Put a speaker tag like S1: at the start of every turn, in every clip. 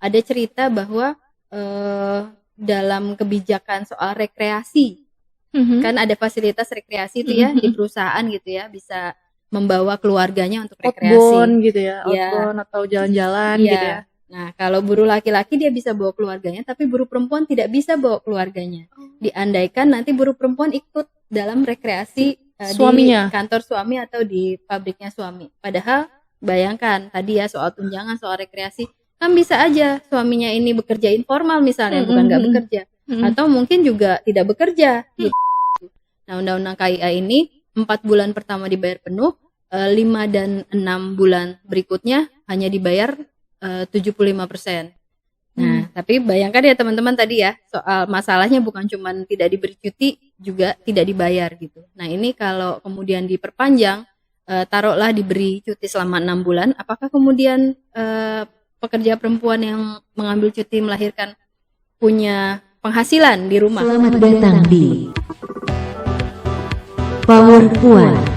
S1: ada cerita bahwa dalam kebijakan soal rekreasi, kan ada fasilitas rekreasi itu ya di perusahaan gitu ya, bisa membawa keluarganya untuk rekreasi.
S2: Outbound gitu ya, outbound atau jalan-jalan gitu ya.
S1: Nah, kalau buruh laki-laki dia bisa bawa keluarganya, tapi buruh perempuan tidak bisa bawa keluarganya. Diandaikan nanti buruh perempuan ikut dalam rekreasi
S2: suaminya,
S1: di kantor suami atau di pabriknya suami. Padahal bayangkan tadi ya soal tunjangan, soal rekreasi, kan bisa aja suaminya ini bekerja informal misalnya, bukan nggak bekerja, atau mungkin juga tidak bekerja. Gitu. Nah, Undang-Undang KIA ini 4 bulan pertama dibayar penuh, 5 dan 6 bulan berikutnya hanya dibayar 75%. Nah, tapi bayangkan ya teman-teman tadi ya, soal masalahnya bukan cuma tidak diberi cuti, juga tidak dibayar gitu. Nah, ini kalau kemudian diperpanjang, taruhlah diberi cuti selama 6 bulan, apakah kemudian pekerja perempuan yang mengambil cuti melahirkan punya penghasilan di rumah?
S3: Selamat datang di Power Puan.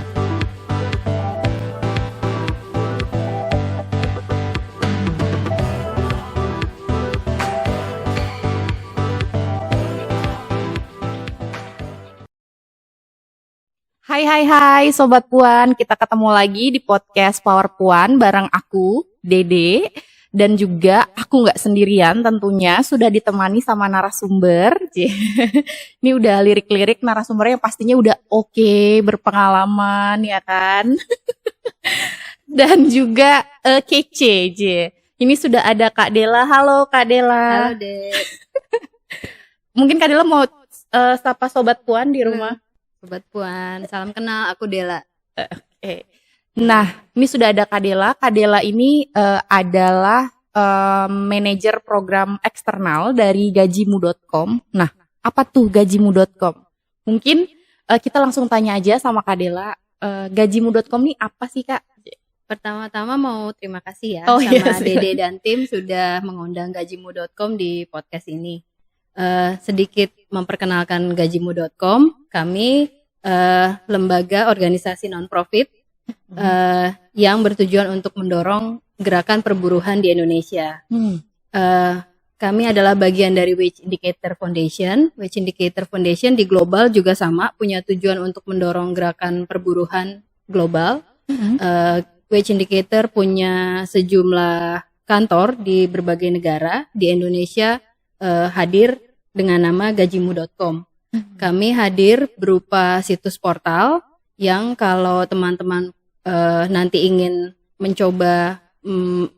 S2: Hai Sobat Puan, kita ketemu lagi di podcast Power Puan bareng aku, Dede, dan juga aku nggak sendirian tentunya, sudah ditemani sama narasumber. Ini udah lirik-lirik narasumbernya yang pastinya udah oke, berpengalaman ya kan. Dan juga kece, Ini sudah ada Kak Dela. Halo Kak Dela.
S1: Halo Dek.
S2: Mungkin Kak Dela mau sapa Sobat Puan di rumah.
S1: Sobat Puan, salam kenal, aku Dela.
S2: Oke. Nah, ini sudah ada Kak Dela. Kak Dela ini adalah manajer program eksternal dari gajimu.com. Nah, apa tuh gajimu.com? Mungkin kita langsung tanya aja sama Kak Dela. Gajimu.com ini apa sih, Kak?
S1: Pertama-tama mau terima kasih ya sama Dede dan tim sudah mengundang gajimu.com di podcast ini. Sedikit memperkenalkan gajimu.com, kami lembaga organisasi non-profit yang bertujuan untuk mendorong gerakan perburuhan di Indonesia. Kami adalah bagian dari Wage Indicator Foundation. Wage Indicator Foundation di global juga sama, punya tujuan untuk mendorong gerakan perburuhan global. Wage Indicator punya sejumlah kantor di berbagai negara. Di Indonesia hadir dengan nama gajimu.com. Kami hadir berupa situs portal yang kalau teman-teman nanti ingin mencoba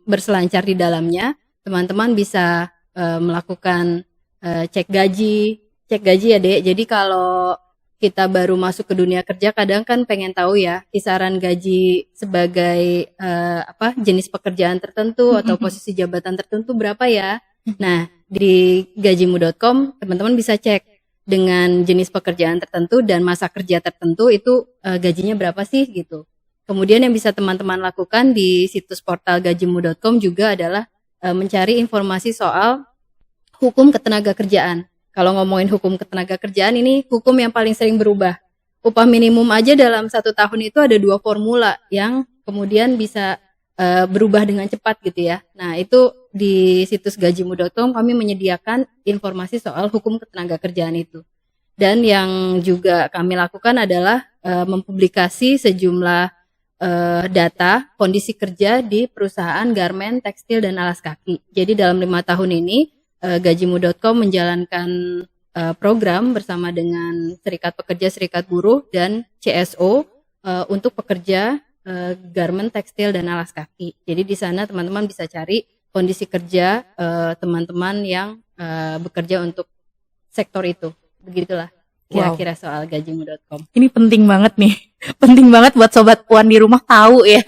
S1: berselancar di dalamnya, teman-teman bisa melakukan cek gaji ya Dek. Jadi kalau kita baru masuk ke dunia kerja, kadang kan pengen tahu ya kisaran gaji sebagai jenis pekerjaan tertentu atau posisi jabatan tertentu berapa ya. Nah, di gajimu.com teman-teman bisa cek dengan jenis pekerjaan tertentu dan masa kerja tertentu itu gajinya berapa sih gitu. Kemudian yang bisa teman-teman lakukan di situs portal gajimu.com juga adalah mencari informasi soal hukum ketenagakerjaan. Kalau ngomongin hukum ketenagakerjaan ini hukum yang paling sering berubah. Upah minimum aja dalam 1 tahun itu ada 2 formula yang kemudian bisa berubah dengan cepat gitu ya. Nah, itu di situs gajimu.com kami menyediakan informasi soal hukum ketenagakerjaan itu. Dan yang juga kami lakukan adalah mempublikasi sejumlah data kondisi kerja di perusahaan garmen, tekstil, dan alas kaki. Jadi dalam 5 tahun ini gajimu.com menjalankan program bersama dengan Serikat Pekerja, Serikat Buruh, dan CSO untuk pekerja garmen, tekstil, dan alas kaki. Jadi di sana teman-teman bisa cari kondisi kerja teman-teman yang bekerja untuk sektor itu. Begitulah kira-kira soal gajimu.com.
S2: Ini penting banget nih. Penting banget buat Sobat Puan di rumah tahu ya.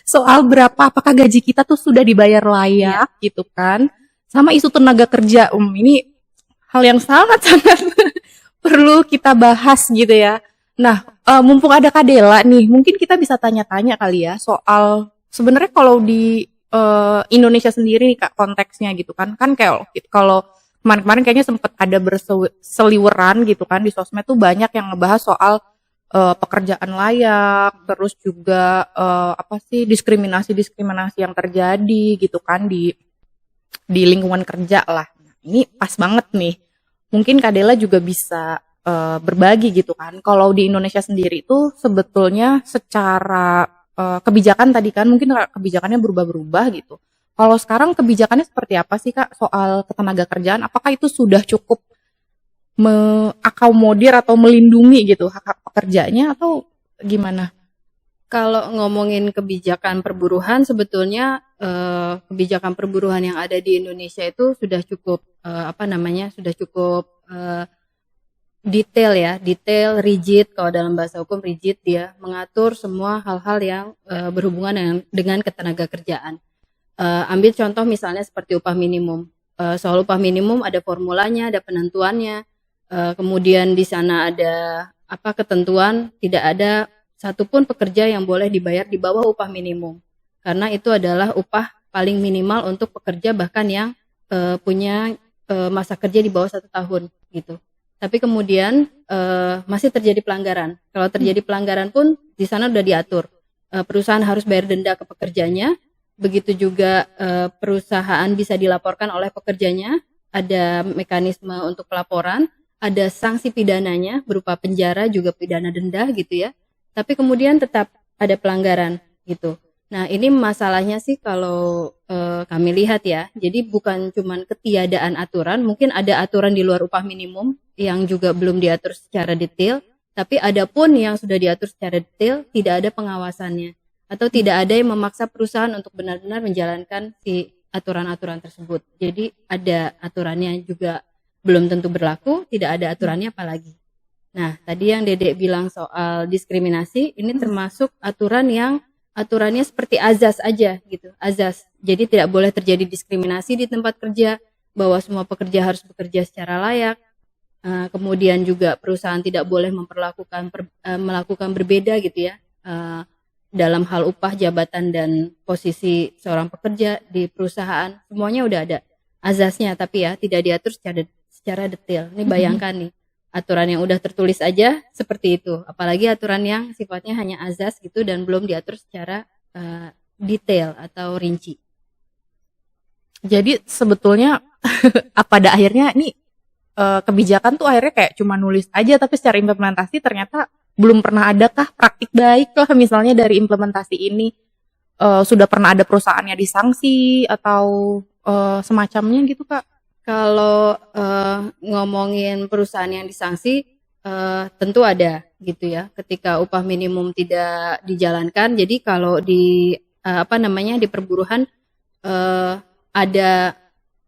S2: Soal apakah gaji kita tuh sudah dibayar layak gitu kan. Sama isu tenaga kerja. Ini hal yang sangat-sangat perlu kita bahas gitu ya. Nah, mumpung ada Kak Dela nih, mungkin kita bisa tanya-tanya kali ya soal sebenarnya kalau di Indonesia sendiri nih Kak konteksnya gitu kan kayak kalau kemarin-kemarin kayaknya sempat ada berseliweran gitu kan di sosmed tuh banyak yang ngebahas soal pekerjaan layak, terus juga diskriminasi yang terjadi gitu kan di di lingkungan kerja lah. Nah, ini pas banget nih. Mungkin Kak Dela juga bisa berbagi gitu kan. Kalau di Indonesia sendiri itu sebetulnya secara kebijakan tadi kan mungkin kebijakannya berubah-berubah gitu. Kalau sekarang kebijakannya seperti apa sih Kak soal ketenaga kerjaan? Apakah itu sudah cukup mengakomodir atau melindungi gitu hak-hak pekerjanya atau gimana?
S1: Kalau ngomongin kebijakan perburuhan, sebetulnya kebijakan perburuhan yang ada di Indonesia itu sudah cukup sudah cukup detail, rigid. Kalau dalam bahasa hukum rigid, dia mengatur semua hal-hal yang berhubungan dengan ketenaga kerjaan. Ambil contoh misalnya seperti upah minimum. Soal upah minimum ada formulanya, ada penentuannya. Kemudian di sana ada ketentuan, tidak ada satupun pekerja yang boleh dibayar di bawah upah minimum, karena itu adalah upah paling minimal untuk pekerja bahkan yang punya masa kerja di bawah 1 tahun gitu. Tapi kemudian masih terjadi pelanggaran. Kalau terjadi pelanggaran pun di sana sudah diatur. Perusahaan harus bayar denda ke pekerjanya. Begitu juga perusahaan bisa dilaporkan oleh pekerjanya. Ada mekanisme untuk pelaporan. Ada sanksi pidananya berupa penjara juga pidana denda gitu ya. Tapi kemudian tetap ada pelanggaran gitu. Nah ini masalahnya sih kalau kami lihat ya. Jadi bukan cuman ketiadaan aturan. Mungkin ada aturan di luar upah minimum yang juga belum diatur secara detail, tapi ada pun yang sudah diatur secara detail, tidak ada pengawasannya, atau tidak ada yang memaksa perusahaan untuk benar-benar menjalankan si aturan-aturan tersebut. Jadi ada aturannya juga belum tentu berlaku, tidak ada aturannya apalagi. Nah, tadi yang Dedek bilang soal diskriminasi, ini termasuk aturannya seperti azas aja gitu, azas. Jadi tidak boleh terjadi diskriminasi di tempat kerja, bahwa semua pekerja harus bekerja secara layak. Kemudian juga perusahaan tidak boleh melakukan berbeda gitu ya dalam hal upah, jabatan dan posisi seorang pekerja di perusahaan, semuanya udah ada azasnya, tapi ya tidak diatur secara detail. Ini bayangkan nih, aturan yang udah tertulis aja seperti itu, apalagi aturan yang sifatnya hanya azas gitu dan belum diatur secara detail atau rinci.
S2: Jadi sebetulnya pada akhirnya ini kebijakan tuh akhirnya kayak cuma nulis aja, tapi secara implementasi ternyata belum pernah adakah praktik baik lah misalnya dari implementasi ini. Sudah pernah ada perusahaannya disanksi atau semacamnya gitu Kak?
S1: Kalau ngomongin perusahaan yang disanksi, tentu ada gitu ya, ketika upah minimum tidak dijalankan. Jadi kalau di di perburuhan ada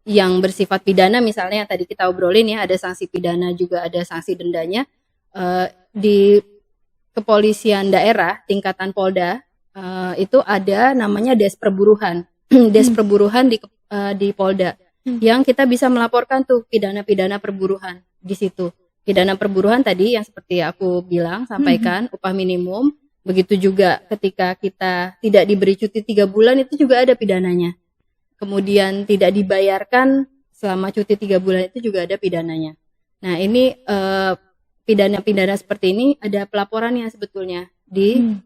S1: yang bersifat pidana misalnya yang tadi kita obrolin ya, ada sanksi pidana juga ada sanksi dendanya. Di kepolisian daerah tingkatan Polda itu ada namanya des perburuhan des perburuhan di Polda yang kita bisa melaporkan tuh pidana-pidana perburuhan di situ. Pidana perburuhan tadi yang seperti aku bilang sampaikan, upah minimum, begitu juga ketika kita tidak diberi cuti 3 bulan itu juga ada pidananya. Kemudian tidak dibayarkan selama cuti 3 bulan itu juga ada pidananya. Nah ini pidana-pidana seperti ini ada pelaporannya sebetulnya di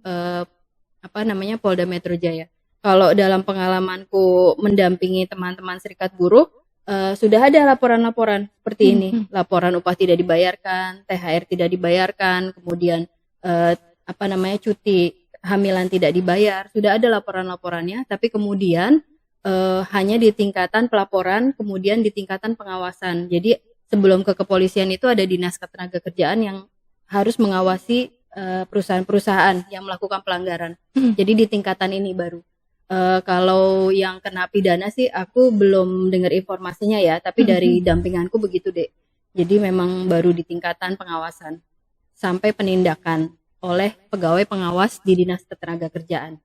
S1: Polda Metro Jaya. Kalau dalam pengalamanku mendampingi teman-teman serikat buruh, sudah ada laporan-laporan seperti ini. Laporan upah tidak dibayarkan, THR tidak dibayarkan, kemudian cuti hamilan tidak dibayar. Sudah ada laporan-laporannya, tapi kemudian hanya di tingkatan pelaporan, kemudian di tingkatan pengawasan. Jadi sebelum ke kepolisian itu ada dinas ketenagakerjaan yang harus mengawasi perusahaan-perusahaan yang melakukan pelanggaran. Jadi di tingkatan ini baru. Kalau yang kena pidana sih aku belum dengar informasinya ya, tapi dari dampinganku begitu deh. Jadi memang baru di tingkatan pengawasan sampai penindakan oleh pegawai pengawas di dinas ketenagakerjaan.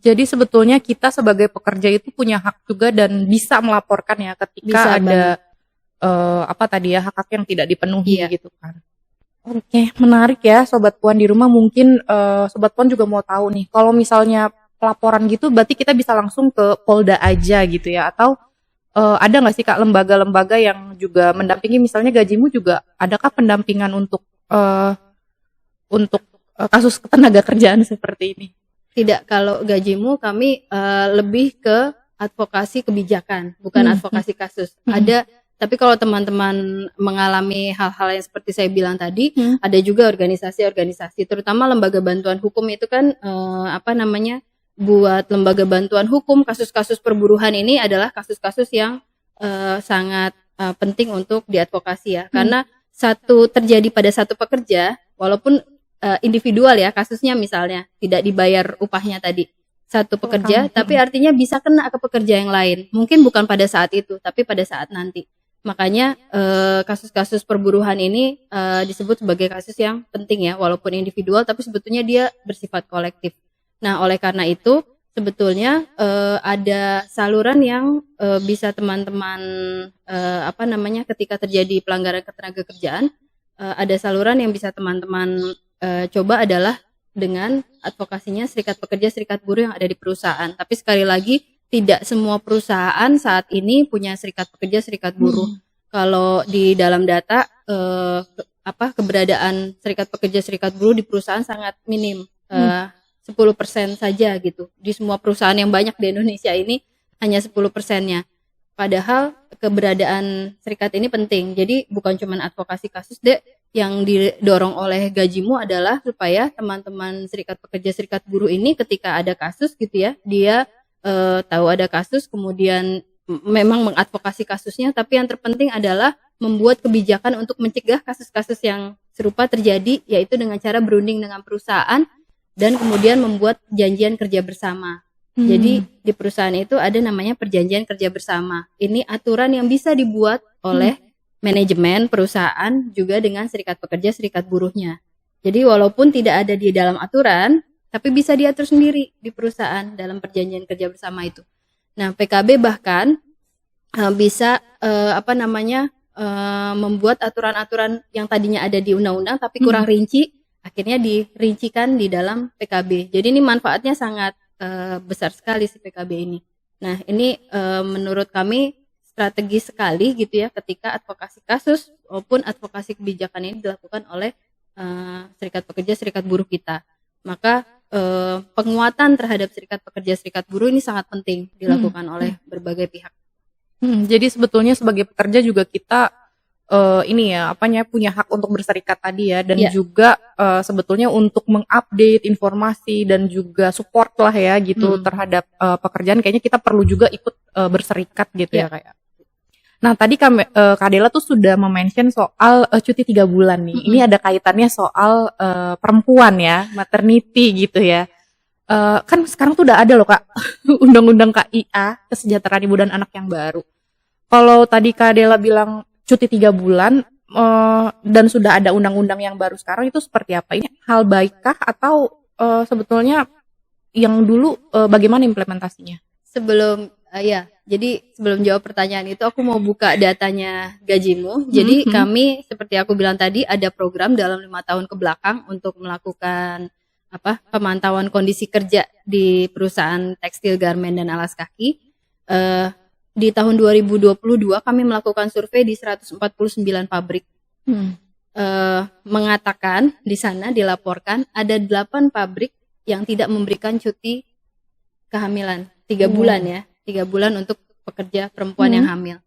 S2: Jadi sebetulnya kita sebagai pekerja itu punya hak juga dan bisa melaporkan ya ketika bisa ada hak-hak yang tidak dipenuhi gitu kan. Oke, menarik ya Sobat Puan di rumah. Mungkin Sobat Puan juga mau tahu nih, kalau misalnya pelaporan gitu berarti kita bisa langsung ke Polda aja gitu ya, atau ada nggak sih Kak lembaga-lembaga yang juga mendampingi, misalnya Gajimu juga adakah pendampingan untuk kasus ketenaga kerjaan seperti ini?
S1: Tidak, kalau Gajimu kami lebih ke advokasi kebijakan, bukan advokasi kasus. Ada, tapi kalau teman-teman mengalami hal-hal yang seperti saya bilang tadi, ada juga organisasi-organisasi, terutama lembaga bantuan hukum itu kan buat lembaga bantuan hukum, kasus-kasus perburuhan ini adalah kasus-kasus yang sangat penting untuk diadvokasi ya, karena terjadi pada satu pekerja, walaupun individual ya kasusnya, misalnya tidak dibayar upahnya tadi satu pekerja, tapi artinya bisa kena ke pekerja yang lain, mungkin bukan pada saat itu tapi pada saat nanti. Makanya kasus-kasus perburuhan ini disebut sebagai kasus yang penting ya, walaupun individual tapi sebetulnya dia bersifat kolektif. Nah, oleh karena itu sebetulnya ada saluran yang bisa teman-teman ketika terjadi pelanggaran ketenagakerjaan, ada saluran yang bisa teman-teman coba adalah dengan advokasinya serikat pekerja, serikat buruh yang ada di perusahaan. Tapi sekali lagi, tidak semua perusahaan saat ini punya serikat pekerja, serikat buruh. Kalau di dalam data keberadaan serikat pekerja, serikat buruh di perusahaan sangat minim, 10% saja gitu. Di semua perusahaan yang banyak di Indonesia ini hanya 10%-nya. Padahal keberadaan serikat ini penting. Jadi bukan cuma advokasi kasus, Dek. Yang didorong oleh Gajimu adalah supaya teman-teman serikat pekerja, serikat buruh ini ketika ada kasus gitu ya, dia tahu ada kasus, kemudian memang mengadvokasi kasusnya, tapi yang terpenting adalah membuat kebijakan untuk mencegah kasus-kasus yang serupa terjadi, yaitu dengan cara berunding dengan perusahaan dan kemudian membuat perjanjian kerja bersama. Jadi di perusahaan itu ada namanya perjanjian kerja bersama. Ini aturan yang bisa dibuat oleh manajemen perusahaan juga dengan serikat pekerja, serikat buruhnya. Jadi walaupun tidak ada di dalam aturan, tapi bisa diatur sendiri di perusahaan dalam perjanjian kerja bersama itu. Nah, PKB bahkan bisa membuat aturan-aturan yang tadinya ada di undang-undang tapi kurang rinci, akhirnya dirincikan di dalam PKB. Jadi ini manfaatnya sangat besar sekali si PKB ini. Nah, ini menurut kami strategis sekali gitu ya, ketika advokasi kasus maupun advokasi kebijakan ini dilakukan oleh serikat pekerja, serikat buruh kita. Maka penguatan terhadap serikat pekerja, serikat buruh ini sangat penting dilakukan oleh berbagai pihak.
S2: Jadi sebetulnya sebagai pekerja juga kita punya hak untuk berserikat tadi ya, dan juga sebetulnya untuk mengupdate informasi dan juga support lah ya gitu terhadap pekerjaan, kayaknya kita perlu juga ikut berserikat gitu ya kayak. Nah, tadi Kak Dela tuh sudah mention soal cuti 3 bulan nih. Ini ada kaitannya soal perempuan ya, maternity gitu ya. Kan sekarang tuh udah ada loh Kak, undang-undang KIA, Kesejahteraan Ibu dan Anak yang baru. Kalau tadi Kak Dela bilang cuti 3 bulan dan sudah ada undang-undang yang baru sekarang, itu seperti apa? Ini hal baikkah atau sebetulnya yang dulu bagaimana implementasinya?
S1: Jadi sebelum jawab pertanyaan itu, aku mau buka datanya Gajimu. Jadi kami, seperti aku bilang tadi, ada program dalam 5 tahun ke belakang untuk melakukan pemantauan kondisi kerja di perusahaan tekstil, garmen, dan alas kaki. Di tahun 2022 kami melakukan survei di 149 pabrik. Mengatakan di sana dilaporkan ada 8 pabrik yang tidak memberikan cuti kehamilan 3 bulan ya. 3 bulan untuk pekerja perempuan yang hamil.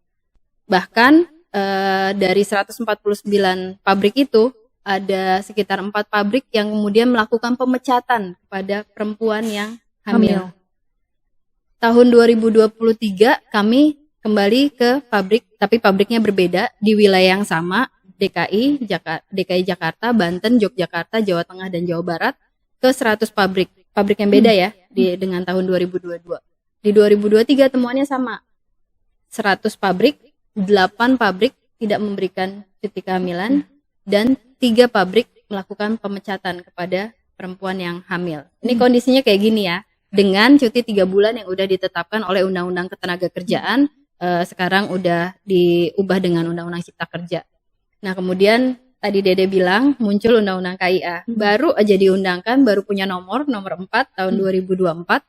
S1: Bahkan dari 149 pabrik itu ada sekitar 4 pabrik yang kemudian melakukan pemecatan kepada perempuan yang hamil. Tahun 2023 kami kembali ke pabrik, tapi pabriknya berbeda di wilayah yang sama, DKI Jakarta, Banten, Yogyakarta, Jawa Tengah, dan Jawa Barat, ke 100 pabrik yang beda ya dengan tahun 2022. Di 2023 temuannya sama, 100 pabrik, 8 pabrik tidak memberikan cuti kehamilan, dan 3 pabrik melakukan pemecatan kepada perempuan yang hamil. Ini kondisinya kayak gini ya, dengan cuti 3 bulan yang udah ditetapkan oleh Undang-Undang Ketenagakerjaan, sekarang udah diubah dengan Undang-Undang Cipta Kerja. Nah, kemudian tadi Dede bilang muncul Undang-Undang KIA, baru aja diundangkan, baru punya nomor 4 tahun 2024,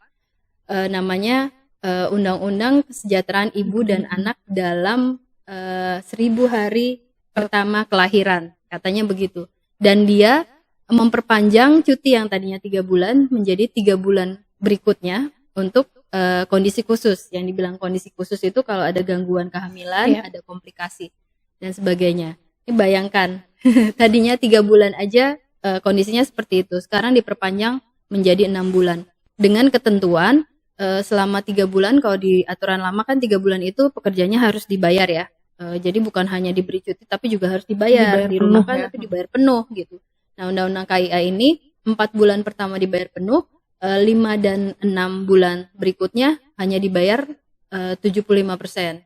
S1: namanya Undang-Undang Kesejahteraan Ibu dan Anak dalam 1000 hari pertama kelahiran, katanya begitu. Dan dia memperpanjang cuti yang tadinya 3 bulan menjadi 3 bulan berikutnya untuk kondisi khusus. Yang dibilang kondisi khusus itu kalau ada gangguan kehamilan, ada komplikasi dan sebagainya. Ini bayangkan tadinya 3 bulan aja kondisinya seperti itu. Sekarang diperpanjang menjadi 6 bulan dengan ketentuan selama 3 bulan. Kalau di aturan lama kan 3 bulan itu pekerjanya harus dibayar ya. Jadi bukan hanya diberi cuti tapi juga harus dibayar di rumah kan, tapi dibayar penuh gitu. Nah, undang-undang KIA ini 4 bulan pertama dibayar penuh, 5 dan 6 bulan berikutnya hanya dibayar 75%.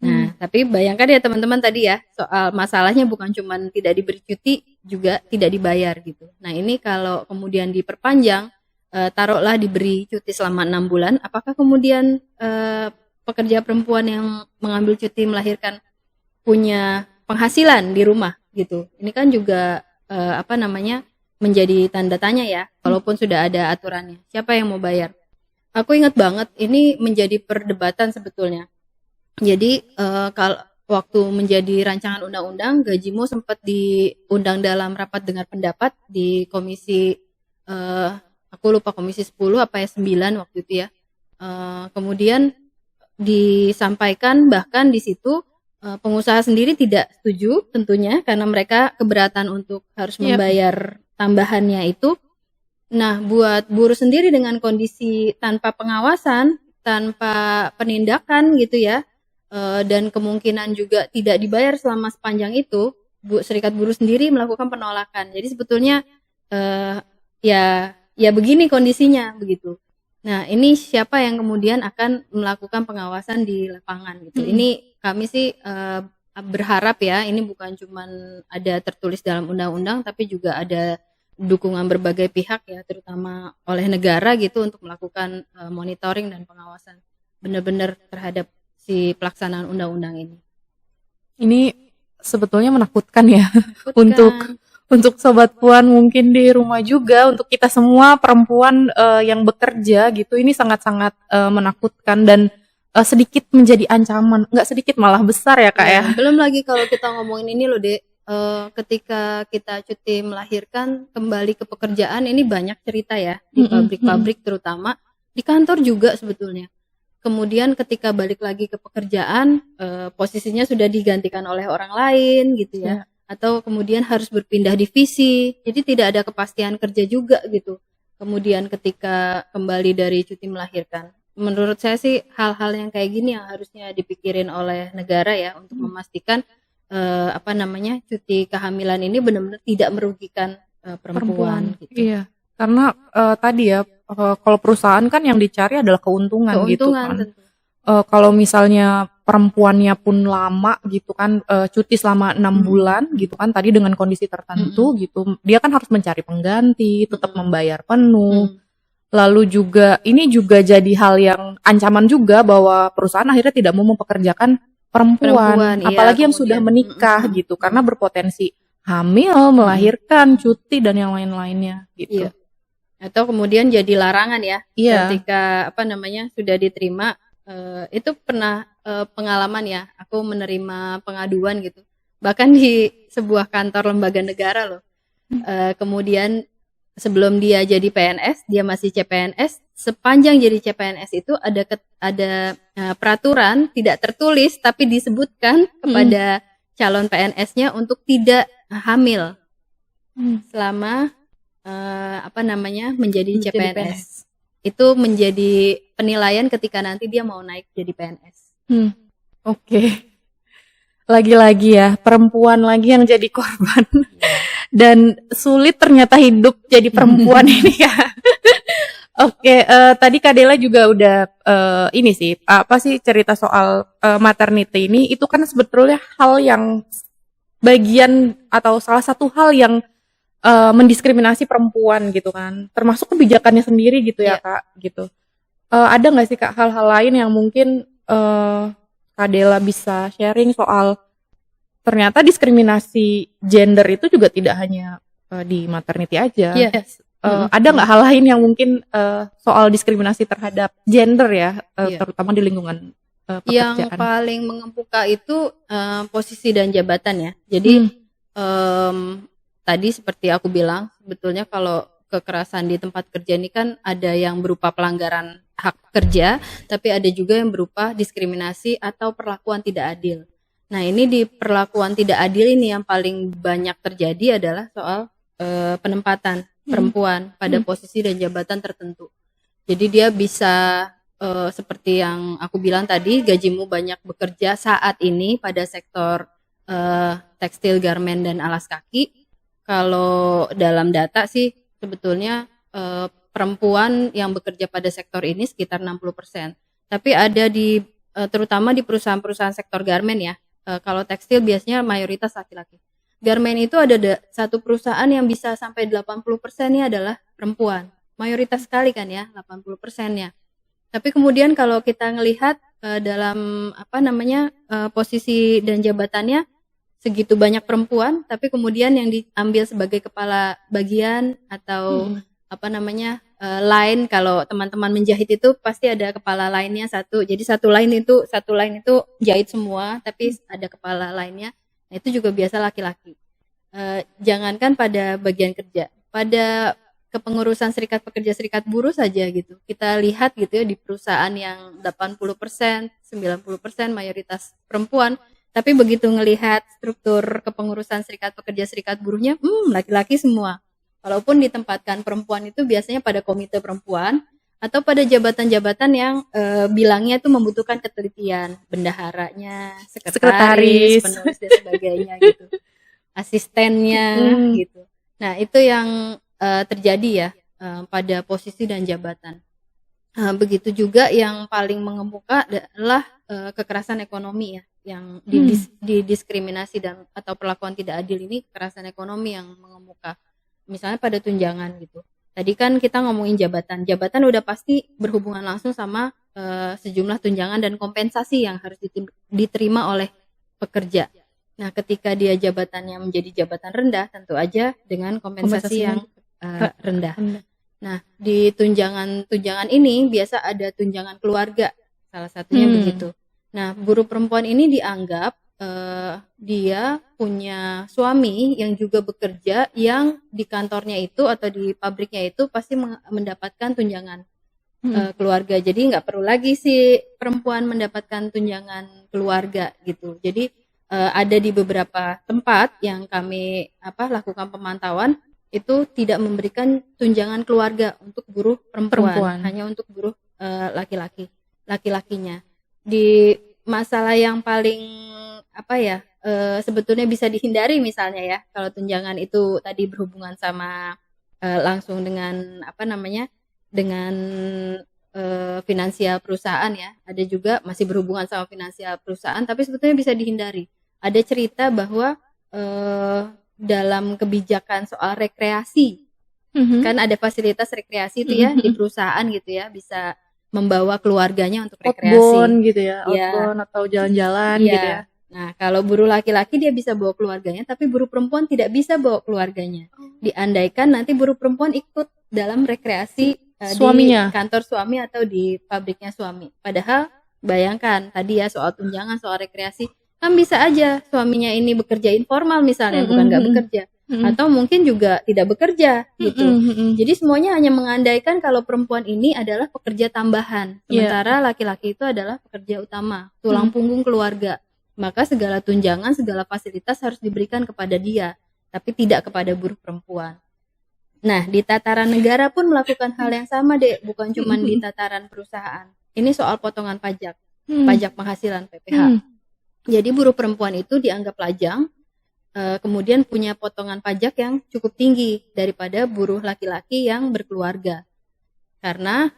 S1: Nah, tapi bayangkan ya teman-teman tadi ya, soal masalahnya bukan cuma tidak diberi cuti, juga tidak dibayar gitu. Nah, ini kalau kemudian diperpanjang, taruhlah diberi cuti selama 6 bulan, apakah kemudian pekerja perempuan yang mengambil cuti melahirkan punya penghasilan di rumah gitu? Ini kan juga menjadi tanda tanya ya, walaupun sudah ada aturannya. Siapa yang mau bayar? Aku ingat banget ini menjadi perdebatan sebetulnya. Jadi kalau waktu menjadi rancangan undang-undang, gajimu sempat diundang dalam rapat dengar pendapat di komisi aku lupa komisi 10 apa ya 9 waktu itu ya. Kemudian disampaikan bahkan di situ pengusaha sendiri tidak setuju tentunya karena mereka keberatan untuk harus membayar tambahannya itu. Nah, buat buruh sendiri dengan kondisi tanpa pengawasan, tanpa penindakan gitu ya, dan kemungkinan juga tidak dibayar selama sepanjang itu, Serikat Buruh sendiri melakukan penolakan. Jadi sebetulnya ya begini kondisinya begitu. Nah, ini siapa yang kemudian akan melakukan pengawasan di lapangan gitu. Ini kami sih berharap ya, ini bukan cuma ada tertulis dalam undang-undang, tapi juga ada dukungan berbagai pihak ya, terutama oleh negara gitu untuk melakukan monitoring dan pengawasan benar-benar terhadap si pelaksanaan undang-undang ini.
S2: Ini sebetulnya menakutkan ya untuk Sobat Puan mungkin di rumah juga, untuk kita semua perempuan yang bekerja gitu, ini sangat-sangat menakutkan dan sedikit menjadi ancaman, nggak sedikit malah besar ya Kak ya.
S1: Belum lagi kalau kita ngomongin ini loh Dek, ketika kita cuti melahirkan kembali ke pekerjaan, ini banyak cerita ya di pabrik-pabrik terutama, di kantor juga sebetulnya. Kemudian ketika balik lagi ke pekerjaan, posisinya sudah digantikan oleh orang lain gitu ya. Atau kemudian harus berpindah divisi, jadi tidak ada kepastian kerja juga gitu. Kemudian ketika kembali dari cuti melahirkan, menurut saya sih hal-hal yang kayak gini yang harusnya dipikirin oleh negara ya, untuk memastikan cuti kehamilan ini benar-benar tidak merugikan perempuan gitu. Iya,
S2: karena tadi ya kalau perusahaan kan yang dicari adalah keuntungan gitu kan. Kalau misalnya perempuannya pun lama gitu kan, cuti selama 6 bulan gitu kan, tadi dengan kondisi tertentu gitu, dia kan harus mencari pengganti, tetap membayar penuh. Lalu juga ini juga jadi hal yang ancaman juga bahwa perusahaan akhirnya tidak mau mempekerjakan perempuan apalagi yang sudah menikah gitu, karena berpotensi hamil, melahirkan, cuti dan yang lain-lainnya gitu.
S1: Atau kemudian jadi larangan ya, ketika sudah diterima. Itu pernah pengalaman ya, aku menerima pengaduan gitu, bahkan di sebuah kantor lembaga negara loh. Kemudian sebelum dia jadi PNS, dia masih CPNS. Sepanjang jadi CPNS itu ada peraturan tidak tertulis tapi disebutkan kepada calon PNS-nya untuk tidak hamil selama menjadi CPNS. Itu menjadi penilaian ketika nanti dia mau naik jadi PNS.
S2: Oke. Lagi-lagi ya, perempuan lagi yang jadi korban. Dan sulit ternyata hidup jadi perempuan ini ya. Oke, tadi Kak Dela juga udah ini sih, cerita soal maternity ini, itu kan sebetulnya hal yang bagian atau salah satu hal yang mendiskriminasi perempuan gitu kan, termasuk kebijakannya sendiri gitu ya Kak gitu. Ada nggak sih Kak hal-hal lain yang mungkin Kak Dela bisa sharing soal ternyata diskriminasi gender itu juga tidak hanya di maternity aja. Ada nggak hal lain yang mungkin soal diskriminasi terhadap gender ya, terutama di lingkungan pekerjaan?
S1: Yang paling mengemuka itu posisi dan jabatan ya. Jadi tadi seperti aku bilang, sebetulnya kalau kekerasan di tempat kerja ini kan ada yang berupa pelanggaran hak pekerja, tapi ada juga yang berupa diskriminasi atau perlakuan tidak adil. Nah, ini di perlakuan tidak adil ini yang paling banyak terjadi adalah soal penempatan perempuan pada posisi dan jabatan tertentu. Jadi dia bisa seperti yang aku bilang tadi, gajimu banyak bekerja saat ini pada sektor tekstil, garmen, dan alas kaki. Kalau dalam data sih sebetulnya perempuan yang bekerja pada sektor ini sekitar 60%. Tapi ada di terutama di perusahaan-perusahaan sektor garmen ya. Kalau tekstil biasanya mayoritas laki-laki. Garmen itu ada satu perusahaan yang bisa sampai 80%-nya adalah perempuan. Mayoritas sekali kan ya, 80%-nya. Tapi kemudian kalau kita ngelihat dalam posisi dan jabatannya segitu banyak perempuan, tapi kemudian yang diambil sebagai kepala bagian atau line, kalau teman-teman menjahit itu pasti ada kepala lainnya satu. Jadi satu line itu jahit semua, tapi ada kepala lainnya. Nah, itu juga biasa laki-laki. Jangankan pada bagian kerja, pada kepengurusan serikat pekerja, serikat buruh saja gitu. Kita lihat gitu ya di perusahaan yang 80%, 90% mayoritas perempuan, tapi begitu ngelihat struktur kepengurusan serikat pekerja, serikat buruhnya, laki-laki semua. Walaupun ditempatkan perempuan itu biasanya pada komite perempuan atau pada jabatan-jabatan yang bilangnya itu membutuhkan ketelitian, bendaharanya, sekretaris, penulis dan sebagainya gitu, asistennya gitu. Nah itu yang terjadi ya pada posisi dan jabatan. Begitu juga yang paling mengemuka adalah kekerasan ekonomi ya, yang didiskriminasi dan atau perlakuan tidak adil ini, kekerasan ekonomi yang mengemuka. Misalnya pada tunjangan gitu. Tadi kan kita ngomongin jabatan udah pasti berhubungan langsung sama sejumlah tunjangan dan kompensasi yang harus diterima oleh pekerja. Nah, ketika dia jabatannya menjadi jabatan rendah, tentu aja dengan kompensasi yang rendah. Nah, di tunjangan ini biasa ada tunjangan keluarga, salah satunya begitu. Nah, buruh perempuan ini dianggap dia punya suami yang juga bekerja, yang di kantornya itu atau di pabriknya itu pasti mendapatkan tunjangan keluarga. Jadi nggak perlu lagi si perempuan mendapatkan tunjangan keluarga gitu. Jadi ada di beberapa tempat yang kami lakukan pemantauan itu tidak memberikan tunjangan keluarga untuk buruh perempuan. Hanya untuk buruh laki-lakinya. Di masalah yang paling sebetulnya bisa dihindari misalnya ya, kalau tunjangan itu tadi berhubungan sama langsung dengan dengan finansial perusahaan ya, ada juga masih berhubungan sama finansial perusahaan, tapi sebetulnya bisa dihindari. Ada cerita bahwa dalam kebijakan soal rekreasi, kan ada fasilitas rekreasi itu ya di perusahaan gitu ya, bisa membawa keluarganya untuk rekreasi,
S2: outbound gitu ya, outbound atau jalan-jalan gitu ya.
S1: Nah, kalau buruh laki-laki dia bisa bawa keluarganya, tapi buruh perempuan tidak bisa bawa keluarganya. Diandaikan nanti buruh perempuan ikut dalam rekreasi suaminya, di kantor suami atau di pabriknya suami. Padahal bayangkan tadi ya soal tunjangan, soal rekreasi, kan bisa aja suaminya ini bekerja informal misalnya, bukan nggak bekerja. Atau mungkin juga tidak bekerja gitu. Jadi semuanya hanya mengandaikan kalau perempuan ini adalah pekerja tambahan, sementara laki-laki itu adalah pekerja utama, tulang punggung keluarga. Maka segala tunjangan, segala fasilitas harus diberikan kepada dia, tapi tidak kepada buruh perempuan. Nah, di tataran negara pun melakukan hal yang sama, Dek, bukan cuma di tataran perusahaan. Ini soal potongan pajak, pajak penghasilan PPH. Jadi buruh perempuan itu dianggap lajang, kemudian punya potongan pajak yang cukup tinggi daripada buruh laki-laki yang berkeluarga. Karena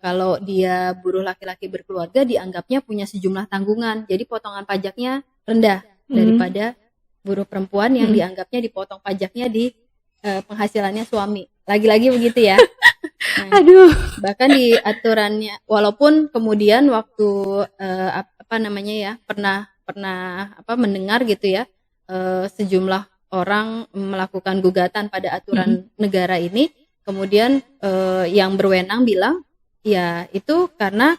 S1: kalau dia buruh laki-laki berkeluarga dianggapnya punya sejumlah tanggungan, jadi potongan pajaknya rendah daripada buruh perempuan yang dianggapnya dipotong pajaknya di penghasilannya suami. Lagi-lagi begitu ya. Nah, bahkan di aturannya, walaupun kemudian waktu pernah mendengar gitu ya, sejumlah orang melakukan gugatan pada aturan negara ini. Kemudian yang berwenang bilang ya itu karena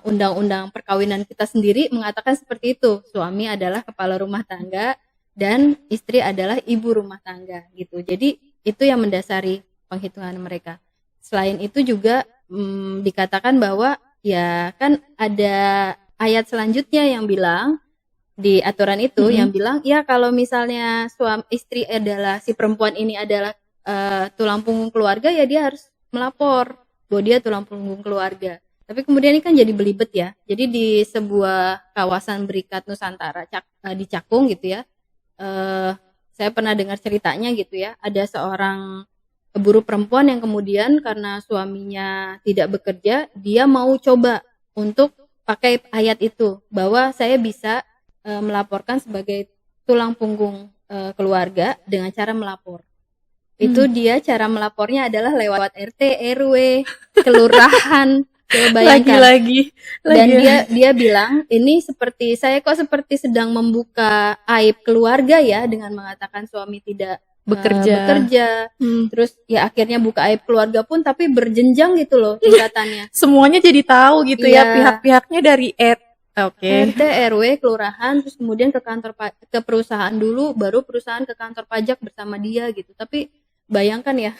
S1: undang-undang perkawinan kita sendiri mengatakan seperti itu, suami adalah kepala rumah tangga dan istri adalah ibu rumah tangga gitu. Jadi itu yang mendasari penghitungan mereka. selain itu juga dikatakan bahwa ya kan ada ayat selanjutnya yang bilang di aturan itu yang bilang ya kalau misalnya suami istri adalah si perempuan ini adalah tulang punggung keluarga, ya dia harus melapor bahwa dia tulang punggung keluarga. Tapi kemudian ini kan jadi belibet ya. Jadi di sebuah kawasan Berikat Nusantara di Cakung gitu ya. Saya pernah dengar ceritanya gitu ya. Ada seorang buruh perempuan yang kemudian karena suaminya tidak bekerja, dia mau coba untuk pakai ayat itu bahwa saya bisa melaporkan sebagai tulang punggung keluarga dengan cara melapor. Itu dia cara melapornya adalah lewat RT, RW, kelurahan. Bayangkan.
S2: Lagi.
S1: Dan dia bilang ini seperti saya kok seperti sedang membuka aib keluarga ya dengan mengatakan suami tidak bekerja. Terus ya akhirnya buka aib keluarga pun tapi berjenjang gitu loh tingkatannya.
S2: Semuanya jadi tahu gitu ya, pihak-pihaknya dari
S1: RT, RW, kelurahan, terus kemudian ke perusahaan dulu, baru perusahaan ke kantor pajak bersama dia gitu. Tapi bayangkan ya,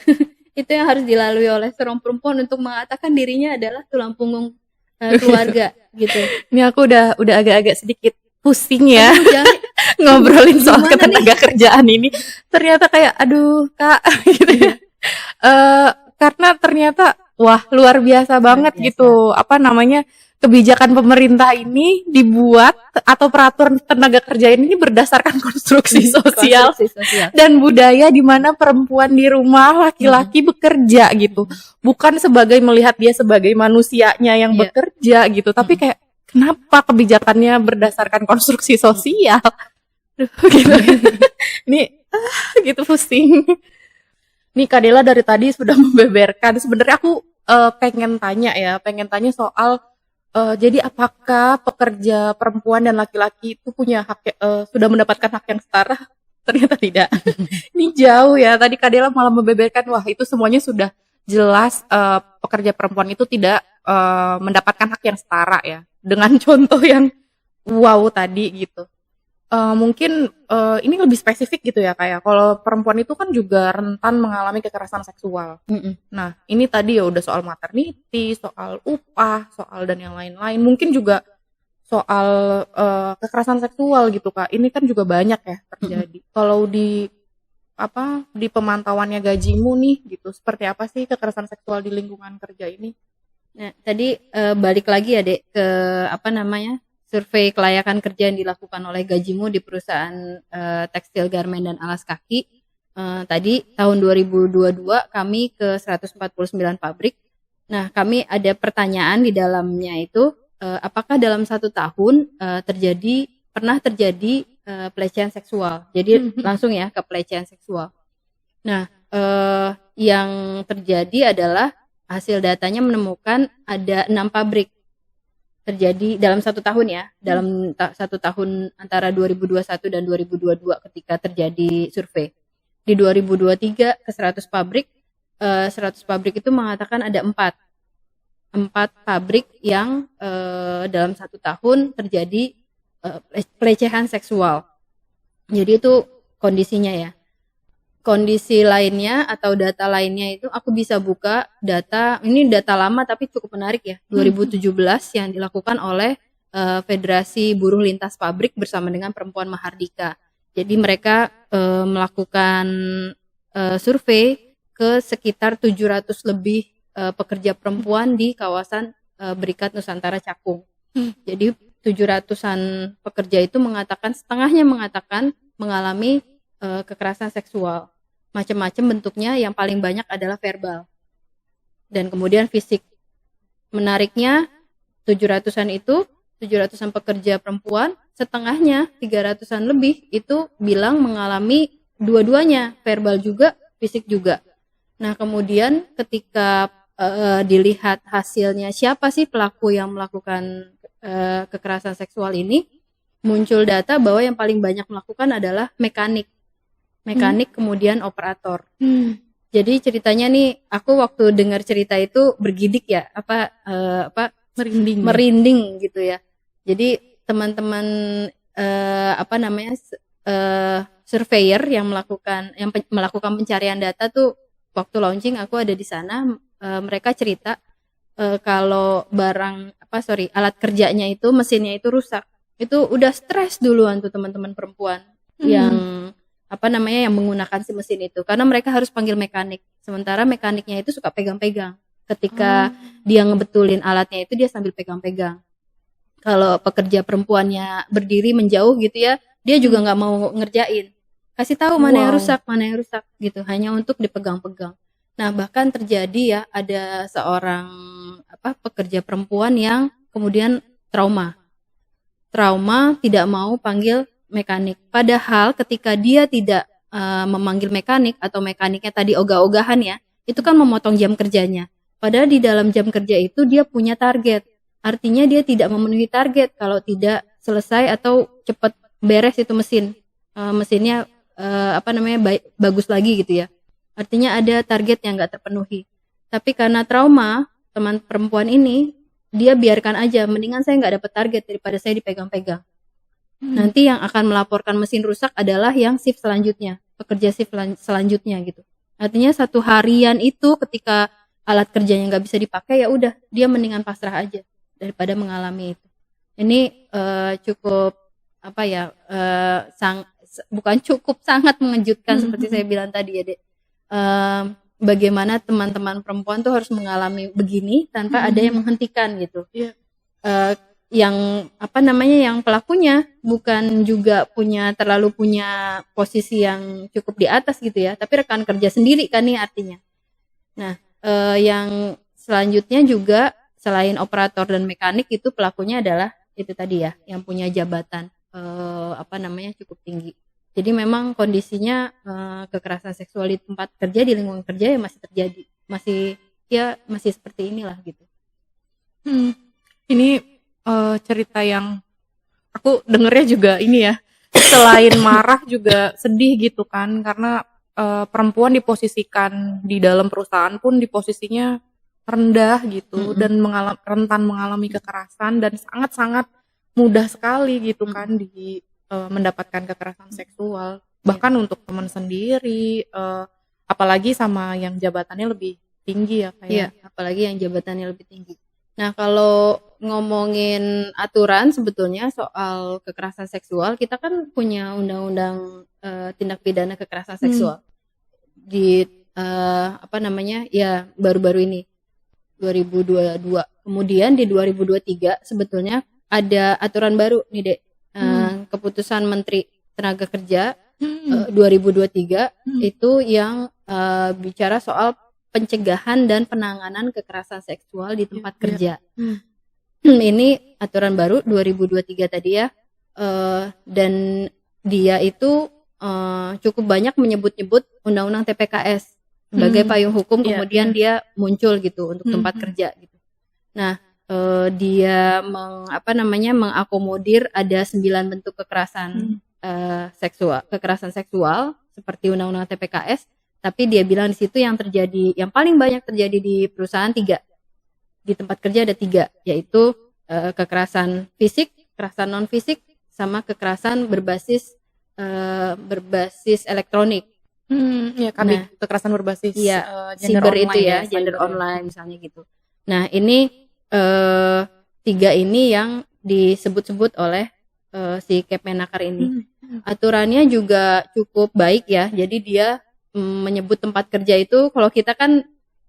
S1: itu yang harus dilalui oleh seorang perempuan untuk mengatakan dirinya adalah tulang punggung keluarga gitu.
S2: Ini aku udah agak-agak sedikit pusing ya ngobrolin soal ketenaga kerjaan ini. Ternyata kayak aduh Kak gitu ya. Karena ternyata wah luar biasa banget gitu. Apa namanya? Kebijakan pemerintah ini dibuat atau peraturan tenaga kerja ini berdasarkan konstruksi sosial dan budaya di mana perempuan di rumah, laki-laki bekerja gitu. Bukan sebagai melihat dia sebagai manusianya yang bekerja gitu, tapi kayak kenapa kebijakannya berdasarkan konstruksi sosial? Gitu. Ini gitu pusing. Nih Kak Dela dari tadi sudah membeberkan. Sebenarnya aku pengen tanya soal jadi apakah pekerja perempuan dan laki-laki itu punya hak sudah mendapatkan hak yang setara? Ternyata tidak. Ini jauh ya. Tadi Kak Dela malah membeberkan wah itu semuanya sudah jelas pekerja perempuan itu tidak mendapatkan hak yang setara ya. Dengan contoh yang wow tadi gitu. Mungkin ini lebih spesifik gitu ya kayak kalau perempuan itu kan juga rentan mengalami kekerasan seksual. Nah ini tadi ya udah soal maternity, soal upah, soal dan yang lain-lain. Mungkin juga soal kekerasan seksual gitu Kak. Ini kan juga banyak ya terjadi. Kalau di pemantauannya gajimu nih gitu, seperti apa sih kekerasan seksual di lingkungan kerja ini?
S1: Nah tadi balik lagi ya Dek ke survei kelayakan kerja yang dilakukan oleh Gajimu di perusahaan tekstil, garmen, dan alas kaki. Tadi tahun 2022 kami ke 149 pabrik. Nah, kami ada pertanyaan di dalamnya itu, apakah dalam 1 tahun pernah terjadi pelecehan seksual. Jadi langsung ya ke pelecehan seksual. Nah, yang terjadi adalah hasil datanya menemukan ada 6 pabrik terjadi dalam 1 tahun ya, dalam 1 tahun antara 2021 dan 2022 ketika terjadi survei. Di 2023 ke 100 pabrik, 100 pabrik itu mengatakan ada 4 pabrik yang dalam 1 tahun terjadi pelecehan seksual. Jadi itu kondisinya ya. Kondisi lainnya atau data lainnya itu aku bisa buka data, ini data lama tapi cukup menarik ya, 2017 yang dilakukan oleh Federasi Buruh Lintas Pabrik bersama dengan Perempuan Mahardika. Jadi mereka melakukan survei ke sekitar 700 lebih pekerja perempuan di kawasan Berikat Nusantara Cakung. Jadi 700-an pekerja itu setengahnya mengatakan mengalami kekerasan seksual. Macam-macam bentuknya, yang paling banyak adalah verbal dan kemudian fisik. Menariknya 700-an pekerja perempuan, setengahnya 300-an lebih itu bilang mengalami dua-duanya, verbal juga, fisik juga. Nah kemudian ketika dilihat hasilnya siapa sih pelaku yang melakukan kekerasan seksual ini, muncul data bahwa yang paling banyak melakukan adalah mekanik kemudian operator. Jadi ceritanya nih, aku waktu dengar cerita itu bergidik ya, merinding gitu ya. Jadi teman-teman surveyor yang melakukan pencarian data tuh waktu launching aku ada di sana mereka cerita kalau alat kerjanya itu, mesinnya itu rusak. Itu udah stres duluan tuh teman-teman perempuan yang yang menggunakan si mesin itu, karena mereka harus panggil mekanik. Sementara mekaniknya itu suka pegang-pegang. Ketika dia ngebetulin alatnya itu dia sambil pegang-pegang. Kalau pekerja perempuannya berdiri menjauh gitu ya, dia juga nggak mau ngerjain. Kasih tahu mana yang rusak gitu, hanya untuk dipegang-pegang. Nah, bahkan terjadi ya ada seorang pekerja perempuan yang kemudian trauma tidak mau panggil mekanik. Padahal ketika dia tidak memanggil mekanik atau mekaniknya tadi ogah-ogahan ya, itu kan memotong jam kerjanya. Padahal di dalam jam kerja itu dia punya target. Artinya dia tidak memenuhi target kalau tidak selesai atau cepat beres itu mesinnya bagus lagi gitu ya. Artinya ada target yang nggak terpenuhi. Tapi karena trauma, teman perempuan ini dia biarkan aja, mendingan saya nggak dapat target daripada saya dipegang-pegang. Nanti yang akan melaporkan mesin rusak adalah yang shift selanjutnya, pekerja shift selanjutnya gitu. Artinya satu harian itu ketika alat kerjanya nggak bisa dipakai, ya udah dia mendingan pasrah aja daripada mengalami itu. Ini cukup sangat mengejutkan seperti saya bilang tadi ya, Dek. Bagaimana teman-teman perempuan tuh harus mengalami begini tanpa ada yang menghentikan gitu. Yang pelakunya bukan juga terlalu punya posisi yang cukup di atas gitu ya, tapi rekan kerja sendiri kan nih artinya. Nah, yang selanjutnya juga selain operator dan mekanik, itu pelakunya adalah itu tadi ya, yang punya jabatan cukup tinggi. Jadi memang kondisinya kekerasan seksual di tempat kerja, di lingkungan kerja ya masih terjadi, masih seperti inilah gitu.
S2: Ini cerita yang aku dengernya juga ini ya, selain marah juga sedih gitu kan, karena perempuan diposisikan di dalam perusahaan pun di posisinya rendah gitu, dan rentan mengalami kekerasan, dan sangat-sangat mudah sekali gitu kan mendapatkan kekerasan seksual, bahkan untuk teman sendiri, apalagi sama yang jabatannya lebih tinggi ya kayak.
S1: Iya, apalagi yang jabatannya lebih tinggi. Nah, kalau ngomongin aturan sebetulnya soal kekerasan seksual, kita kan punya undang-undang tindak pidana kekerasan seksual di baru-baru ini 2022. Kemudian di 2023 sebetulnya ada aturan baru nih, Dek. Keputusan Menteri Tenaga Kerja 2023 itu yang bicara soal pencegahan dan penanganan kekerasan seksual di tempat kerja. Ini aturan baru 2023 tadi ya, dan dia itu cukup banyak menyebut-nyebut undang-undang TPKS sebagai payung hukum, kemudian dia muncul gitu untuk tempat kerja gitu. Nah, dia mengakomodir ada 9 bentuk kekerasan kekerasan seksual seperti undang-undang TPKS, tapi dia bilang di situ yang paling banyak terjadi di perusahaan 3, di tempat kerja ada 3, yaitu kekerasan fisik, kekerasan non fisik, sama kekerasan berbasis elektronik.
S2: Kekerasan berbasis
S1: cyber itu ya, gender online misalnya gitu. Nah, ini 3 ini yang disebut-sebut oleh si Kemenaker ini. Aturannya juga cukup baik ya. Jadi dia menyebut tempat kerja itu, kalau kita kan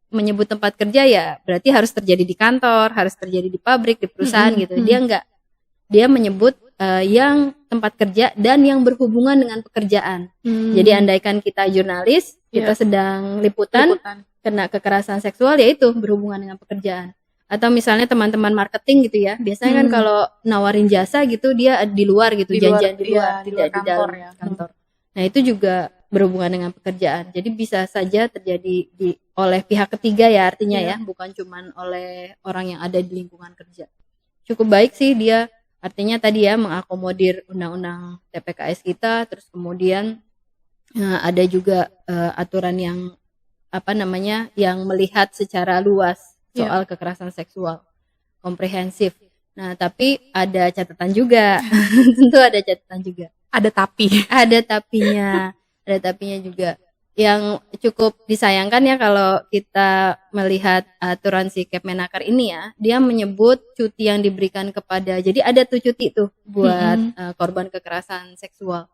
S1: menyebut tempat kerja ya berarti harus terjadi di kantor, harus terjadi di pabrik, di perusahaan gitu. Dia enggak. Dia menyebut yang tempat kerja dan yang berhubungan dengan pekerjaan. Jadi andaikan kita jurnalis, kita sedang liputan kena kekerasan seksual, yaitu berhubungan dengan pekerjaan. Atau misalnya teman-teman marketing gitu ya, biasanya kan kalau nawarin jasa gitu dia di luar gitu, janjian di luar, tidak di dalam kantor. Nah, itu juga berhubungan dengan pekerjaan. Jadi bisa saja terjadi oleh pihak ketiga ya artinya ya, bukan cuman oleh orang yang ada di lingkungan kerja. Cukup baik sih dia, artinya tadi ya mengakomodir undang-undang TPKS kita, terus kemudian ada juga aturan yang yang melihat secara luas soal kekerasan seksual, komprehensif. Nah, tapi ada catatan juga. Tentu ada catatan juga.
S2: Ada tapinya.
S1: Ada tapinya juga. yang cukup disayangkan ya kalau kita melihat aturan si Kepmenaker ini ya, dia menyebut cuti yang diberikan kepada, jadi ada tuh cuti tuh buat korban kekerasan seksual.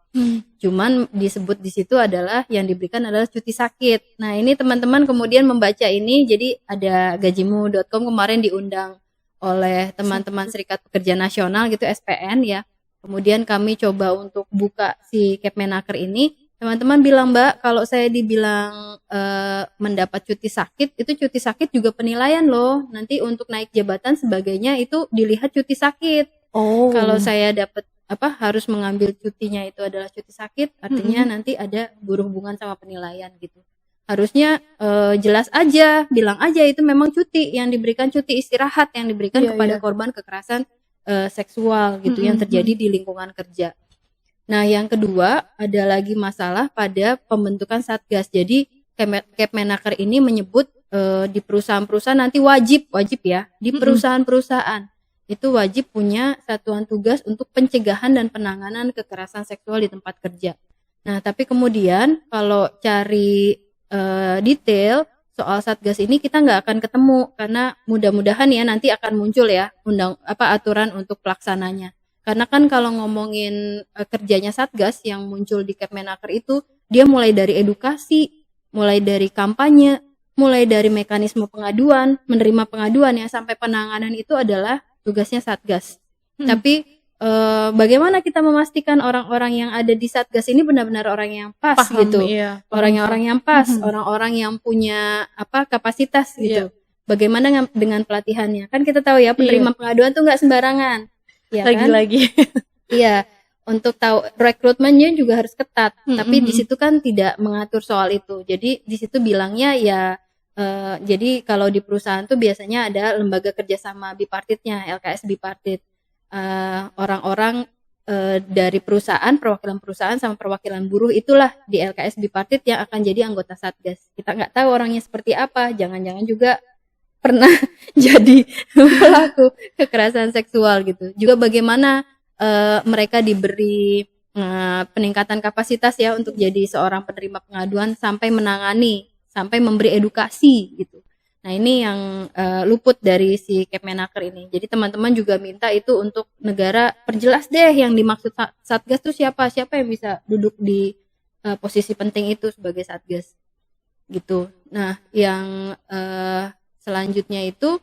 S1: Cuman disebut di situ adalah yang diberikan adalah cuti sakit. Nah ini teman-teman kemudian membaca ini, jadi ada gajimu.com kemarin diundang oleh teman-teman Serikat Pekerja Nasional gitu, SPN ya. Kemudian kami coba untuk buka si Kepmenaker ini. Teman-teman bilang, Mbak, kalau saya dibilang mendapat cuti sakit, itu cuti sakit juga penilaian loh. Nanti untuk naik jabatan sebagainya itu dilihat cuti sakit. Kalau saya dapat harus mengambil cutinya itu adalah cuti sakit, artinya nanti ada berhubungan sama penilaian gitu. Harusnya jelas aja, bilang aja itu memang cuti yang diberikan, cuti istirahat yang diberikan kepada korban kekerasan seksual gitu yang terjadi di lingkungan kerja. Nah, yang kedua ada lagi masalah pada pembentukan satgas. Jadi Kepmenaker ini menyebut di perusahaan-perusahaan nanti wajib ya, di perusahaan-perusahaan itu wajib punya satuan tugas untuk pencegahan dan penanganan kekerasan seksual di tempat kerja. Nah, tapi kemudian kalau cari detail soal satgas ini kita nggak akan ketemu, karena mudah-mudahan ya nanti akan muncul ya aturan untuk pelaksananya. Karena kan kalau ngomongin kerjanya satgas yang muncul di Kepmenaker itu, dia mulai dari edukasi, mulai dari kampanye, mulai dari mekanisme pengaduan, menerima pengaduan ya, sampai penanganan itu adalah tugasnya satgas. Tapi bagaimana kita memastikan orang-orang yang ada di satgas ini benar-benar orang yang pas gitu, orang-orang yang pas, orang-orang yang punya kapasitas gitu. Bagaimana dengan pelatihannya? Kan kita tahu ya penerima pengaduan tuh nggak sembarangan. Ya,
S2: lagi-lagi.
S1: Iya, untuk tahu rekrutmennya juga harus ketat. Tapi di situ kan tidak mengatur soal itu. Jadi di situ bilangnya ya, jadi kalau di perusahaan tuh biasanya ada lembaga kerjasama bipartitnya, LKS bipartit. Orang-orang dari perusahaan, perwakilan perusahaan sama perwakilan buruh itulah di LKS bipartit yang akan jadi anggota satgas. Kita nggak tahu orangnya seperti apa. Jangan-jangan juga pernah jadi pelaku kekerasan seksual gitu. Juga bagaimana mereka diberi peningkatan kapasitas ya untuk jadi seorang penerima pengaduan sampai menangani, sampai memberi edukasi gitu. Nah ini yang luput dari si Kepmenaker ini. Jadi teman-teman juga minta itu untuk negara perjelas deh yang dimaksud satgas itu siapa yang bisa duduk di posisi penting itu sebagai satgas gitu. Nah yang selanjutnya itu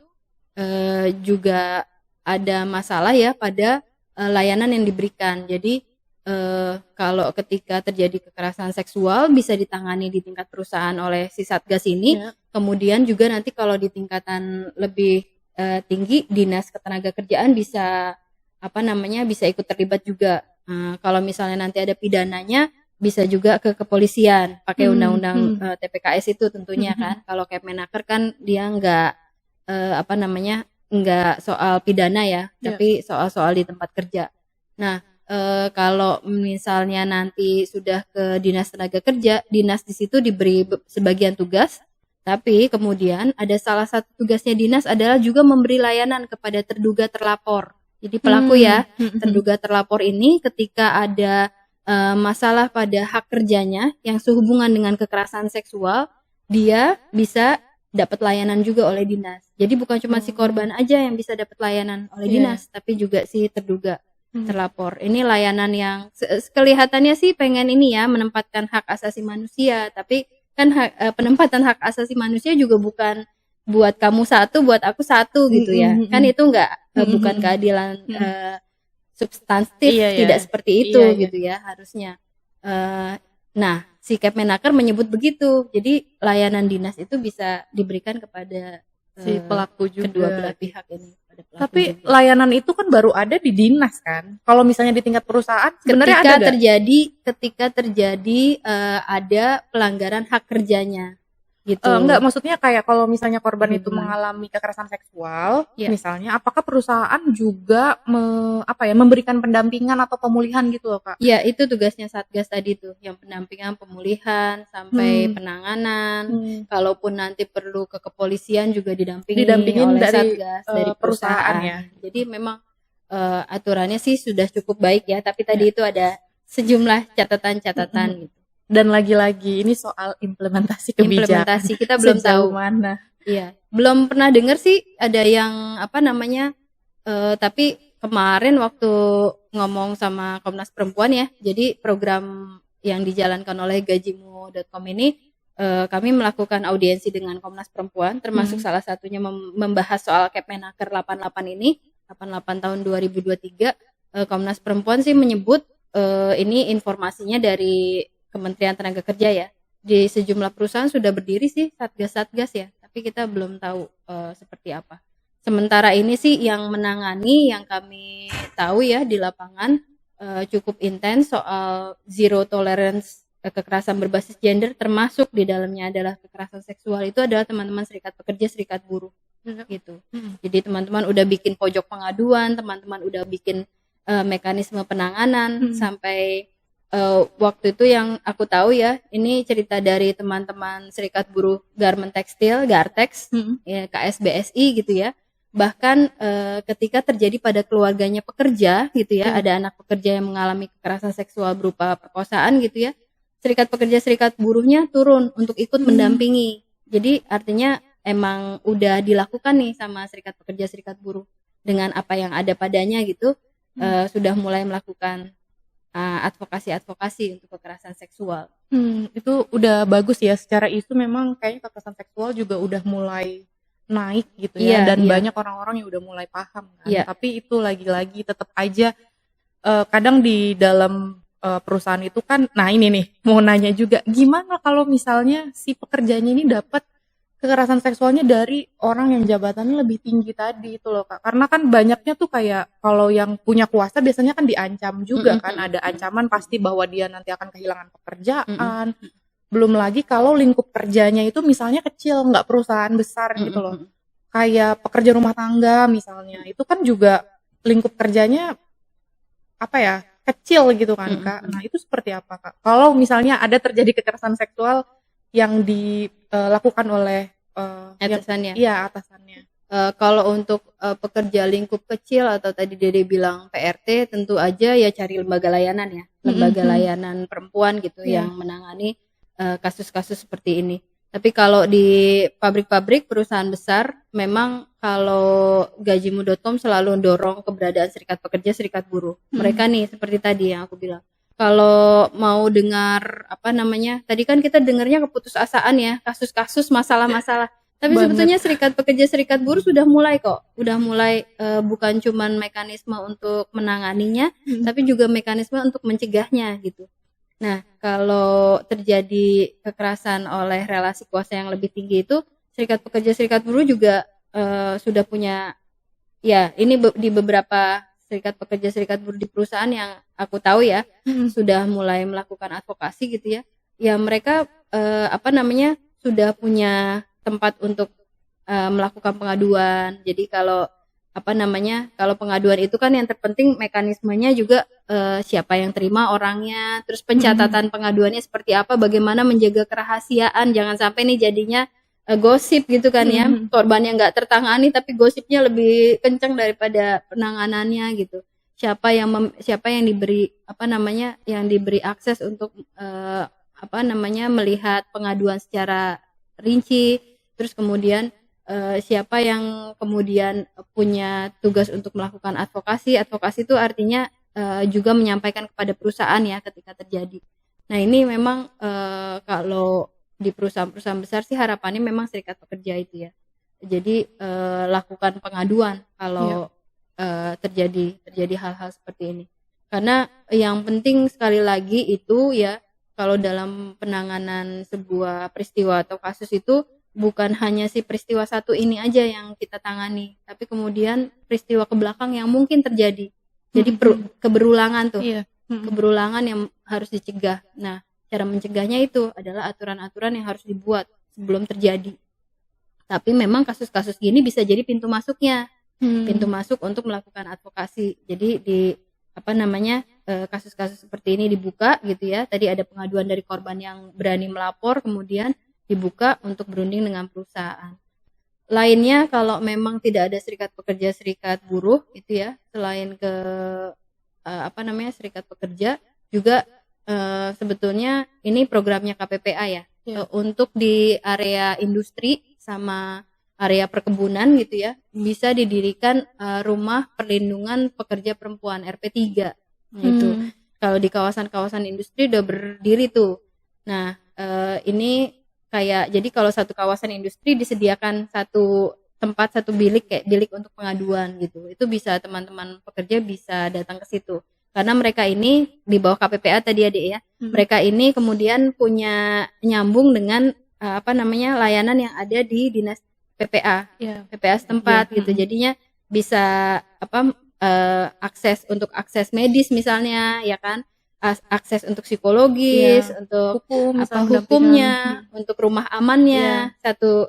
S1: juga ada masalah ya pada layanan yang diberikan. Jadi kalau ketika terjadi kekerasan seksual bisa ditangani di tingkat perusahaan oleh si satgas ini. Kemudian juga nanti kalau di tingkatan lebih tinggi, dinas ketenagakerjaan bisa bisa ikut terlibat juga. Kalau misalnya nanti ada pidananya, bisa juga ke kepolisian pakai undang-undang TPKS itu tentunya kan. Kalau Kepmenaker kan dia nggak nggak soal pidana ya, tapi soal di tempat kerja. Nah kalau misalnya nanti sudah ke dinas tenaga kerja, dinas di situ diberi sebagian tugas, tapi kemudian ada salah satu tugasnya dinas adalah juga memberi layanan kepada terduga terlapor. Jadi pelaku terduga terlapor ini ketika ada masalah pada hak kerjanya yang sehubungan dengan kekerasan seksual, dia bisa dapat layanan juga oleh dinas. Jadi bukan cuma si korban aja yang bisa dapat layanan oleh dinas, tapi juga si terduga terlapor. Ini layanan yang kelihatannya sih pengen ini ya, menempatkan hak asasi manusia, tapi kan penempatan hak asasi manusia juga bukan buat kamu satu, buat aku satu gitu ya. Kan itu bukan keadilan substantif, tidak seperti itu gitu ya harusnya. Nah, si Kepmenaker menyebut begitu. Jadi layanan dinas itu bisa diberikan kepada
S2: si pelaku juga,
S1: kedua belah pihak ini.
S2: Tapi juga layanan itu kan baru ada di dinas kan. Kalau misalnya di tingkat perusahaan sebenarnya ada
S1: ketika terjadi ada pelanggaran hak kerjanya. Gitu.
S2: Enggak, maksudnya kayak kalau misalnya korban itu mengalami kekerasan seksual, misalnya, apakah perusahaan juga memberikan pendampingan atau pemulihan gitu loh, Kak?
S1: Ya, itu tugasnya Satgas tadi tuh, yang pendampingan, pemulihan, sampai penanganan. Kalaupun nanti perlu ke kepolisian juga didampingin oleh Satgas dari perusahaan ya. Jadi memang aturannya sih sudah cukup baik ya, tapi tadi itu ada sejumlah catatan-catatan gitu.
S2: Dan lagi-lagi ini soal implementasi kebijakan.
S1: Implementasi kita belum tahu
S2: mana.
S1: Iya, belum pernah dengar sih ada yang tapi kemarin waktu ngomong sama Komnas Perempuan ya, jadi program yang dijalankan oleh gajimu.com ini kami melakukan audiensi dengan Komnas Perempuan, termasuk salah satunya membahas soal Kepmenaker 88 ini, 88 tahun 2023. Komnas Perempuan sih menyebut ini informasinya dari Kementerian Tenaga Kerja ya. Di sejumlah perusahaan sudah berdiri sih satgas-satgas ya, tapi kita belum tahu seperti apa. Sementara ini sih yang menangani, yang kami tahu ya di lapangan cukup intens soal zero tolerance kekerasan berbasis gender, termasuk di dalamnya adalah kekerasan seksual, itu adalah teman-teman serikat pekerja, serikat buruh gitu. Jadi teman-teman udah bikin pojok pengaduan, teman-teman udah bikin mekanisme penanganan sampai waktu itu yang aku tahu ya, ini cerita dari teman-teman serikat buruh garment tekstil, Gartex, ya, KSBSI gitu ya. Bahkan ketika terjadi pada keluarganya pekerja gitu ya, ada anak pekerja yang mengalami kekerasan seksual berupa perkosaan gitu ya, serikat pekerja serikat buruhnya turun untuk ikut mendampingi. Jadi artinya emang udah dilakukan nih sama serikat pekerja serikat buruh dengan apa yang ada padanya gitu, sudah mulai melakukan advokasi untuk kekerasan seksual.
S2: Itu udah bagus ya, secara isu memang kayaknya kekerasan seksual juga udah mulai naik gitu ya, dan banyak orang-orang yang udah mulai paham kan. Tapi itu lagi-lagi tetap aja kadang di dalam perusahaan itu kan, nah ini nih mau nanya juga, gimana kalau misalnya si pekerjanya ini dapat kekerasan seksualnya dari orang yang jabatannya lebih tinggi tadi itu loh Kak. Karena kan banyaknya tuh kayak kalau yang punya kuasa biasanya kan diancam juga kan, ada ancaman pasti bahwa dia nanti akan kehilangan pekerjaan. Belum lagi kalau lingkup kerjanya itu misalnya kecil, nggak perusahaan besar gitu loh. Kayak pekerja rumah tangga misalnya, itu kan juga lingkup kerjanya kecil gitu kan Kak. Nah itu seperti apa Kak? Kalau misalnya ada terjadi kekerasan seksual yang dilakukan oleh
S1: atasannya.
S2: Atasannya.
S1: Kalau untuk pekerja lingkup kecil atau tadi Dede bilang PRT, tentu aja ya cari lembaga layanan ya, lembaga layanan perempuan gitu yang menangani kasus-kasus seperti ini. Tapi kalau di pabrik-pabrik perusahaan besar, memang kalau gajimu.com selalu dorong keberadaan serikat pekerja serikat buruh. Mereka nih seperti tadi yang aku bilang. Kalau mau dengar tadi kan kita dengarnya keputusasaan ya, kasus-kasus masalah-masalah. Tapi sebetulnya serikat pekerja serikat buruh sudah mulai kok, bukan cuman mekanisme untuk menanganinya, tapi juga mekanisme untuk mencegahnya gitu. Nah, kalau terjadi kekerasan oleh relasi kuasa yang lebih tinggi itu, serikat pekerja serikat buruh juga sudah punya, ya ini di beberapa serikat pekerja serikat buruh di perusahaan yang aku tahu ya, sudah mulai melakukan advokasi gitu ya. Ya mereka sudah punya tempat untuk melakukan pengaduan. Jadi kalau kalau pengaduan itu kan yang terpenting mekanismenya juga siapa yang terima orangnya, terus pencatatan pengaduannya seperti apa, bagaimana menjaga kerahasiaan, jangan sampai nih jadinya gosip gitu kan ya, korban yang nggak tertangani tapi gosipnya lebih kencang daripada penanganannya gitu. Siapa yang diberi yang diberi akses untuk melihat pengaduan secara rinci, terus kemudian siapa yang kemudian punya tugas untuk melakukan advokasi itu artinya juga menyampaikan kepada perusahaan ya ketika terjadi. Nah ini memang kalau di perusahaan-perusahaan besar sih harapannya memang serikat pekerja itu ya. Jadi lakukan pengaduan kalau terjadi hal-hal seperti ini. Karena yang penting sekali lagi itu ya, kalau dalam penanganan sebuah peristiwa atau kasus itu bukan hanya si peristiwa satu ini aja yang kita tangani, tapi kemudian peristiwa ke belakang yang mungkin terjadi. Jadi keberulangan tuh. Keberulangan yang harus dicegah. Nah, cara mencegahnya itu adalah aturan-aturan yang harus dibuat sebelum terjadi. Tapi memang kasus-kasus gini bisa jadi pintu masuknya, pintu masuk untuk melakukan advokasi. Jadi di kasus-kasus seperti ini dibuka gitu ya. Tadi ada pengaduan dari korban yang berani melapor, kemudian dibuka untuk berunding dengan perusahaan. Lainnya kalau memang tidak ada serikat pekerja serikat buruh gitu ya, selain ke serikat pekerja juga sebetulnya ini programnya KPPA ya, untuk di area industri sama area perkebunan gitu ya, bisa didirikan rumah perlindungan pekerja perempuan RP3. Nah, itu kalau di kawasan-kawasan industri udah berdiri tuh. Nah, ini kayak jadi kalau satu kawasan industri disediakan satu tempat, satu bilik kayak bilik untuk pengaduan gitu. Itu bisa teman-teman pekerja bisa datang ke situ. Karena mereka ini di bawah KPPA tadi Adik ya. Mereka ini kemudian punya nyambung dengan layanan yang ada di dinas PPA, PPA setempat gitu. Jadinya bisa akses untuk akses medis misalnya, ya kan, akses untuk psikologis, untuk hukumnya, untuk rumah amannya, satu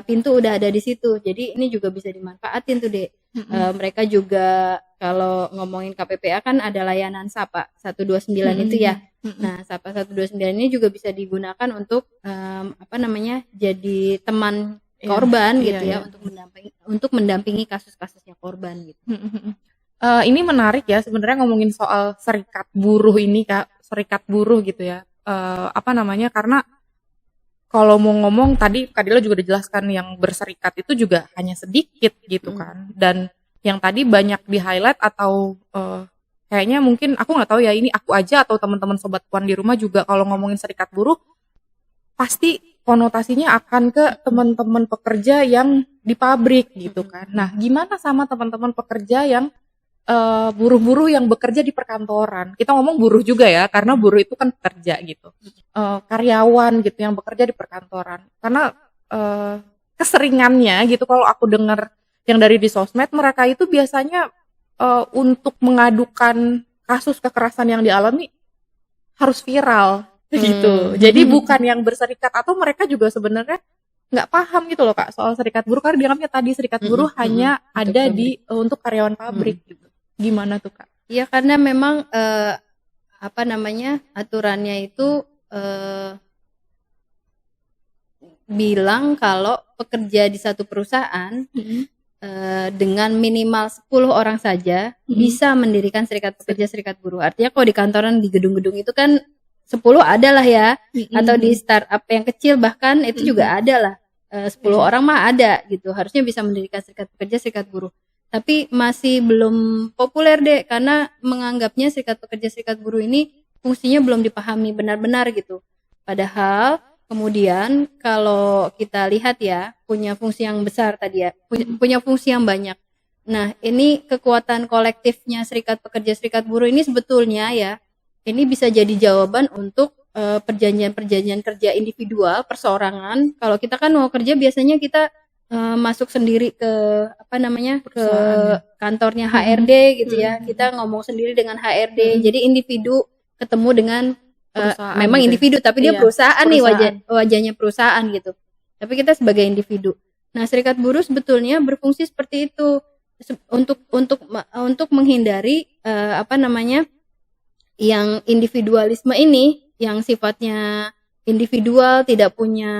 S1: pintu udah ada di situ. Jadi ini juga bisa dimanfaatin tuh Dek. Mereka juga kalau ngomongin KPPA kan ada layanan SAPA 129 itu ya. Nah, SAPA 129 ini juga bisa digunakan untuk jadi teman korban gitu ya, untuk mendampingi kasus-kasusnya korban gitu.
S2: Ini menarik ya sebenarnya ngomongin soal serikat buruh ini Kak, serikat buruh gitu ya. Karena kalau mau ngomong tadi Kak Dila juga dijelaskan yang berserikat itu juga hanya sedikit gitu kan. Dan yang tadi banyak di-highlight atau kayaknya mungkin aku nggak tahu ya, ini aku aja atau teman-teman sobat puan di rumah juga kalau ngomongin serikat buruh pasti konotasinya akan ke teman-teman pekerja yang di pabrik gitu kan. Nah, gimana sama teman-teman pekerja yang buruh-buruh yang bekerja di perkantoran? Kita ngomong buruh juga ya, karena buruh itu kan pekerja gitu. Karyawan gitu yang bekerja di perkantoran. Karena keseringannya gitu kalau aku dengar yang dari di sosmed, mereka itu biasanya untuk mengadukan kasus kekerasan yang dialami harus viral gitu. Jadi bukan yang berserikat, atau mereka juga sebenarnya nggak paham gitu loh Kak soal serikat buruh, karena dianggapnya tadi serikat buruh hanya ada untuk karyawan pabrik gitu. Gimana tuh Kak?
S1: Iya, karena memang aturannya itu bilang kalau pekerja di satu perusahaan dengan minimal 10 orang saja bisa mendirikan serikat pekerja serikat buruh. Artinya kalau di kantoran di gedung-gedung itu kan 10 ada lah ya, atau di startup yang kecil bahkan itu juga ada lah, 10 orang mah ada gitu, harusnya bisa mendirikan serikat pekerja serikat buruh. Tapi masih belum populer Dek, karena menganggapnya serikat pekerja serikat buruh ini fungsinya belum dipahami benar-benar gitu. Padahal kemudian kalau kita lihat ya, punya fungsi yang besar tadi ya, punya fungsi yang banyak. Nah, ini kekuatan kolektifnya serikat pekerja serikat buruh ini sebetulnya ya, ini bisa jadi jawaban untuk perjanjian-perjanjian kerja individual, perseorangan. Kalau kita kan mau kerja biasanya kita masuk sendiri ke ke kantornya HRD gitu ya. Kita ngomong sendiri dengan HRD. Jadi individu ketemu dengan memang gitu. Individu tapi dia perusahaan nih, wajahnya perusahaan gitu. Tapi kita sebagai individu. Nah, serikat buruh sebetulnya berfungsi seperti itu untuk menghindari yang individualisme ini, yang sifatnya individual, tidak punya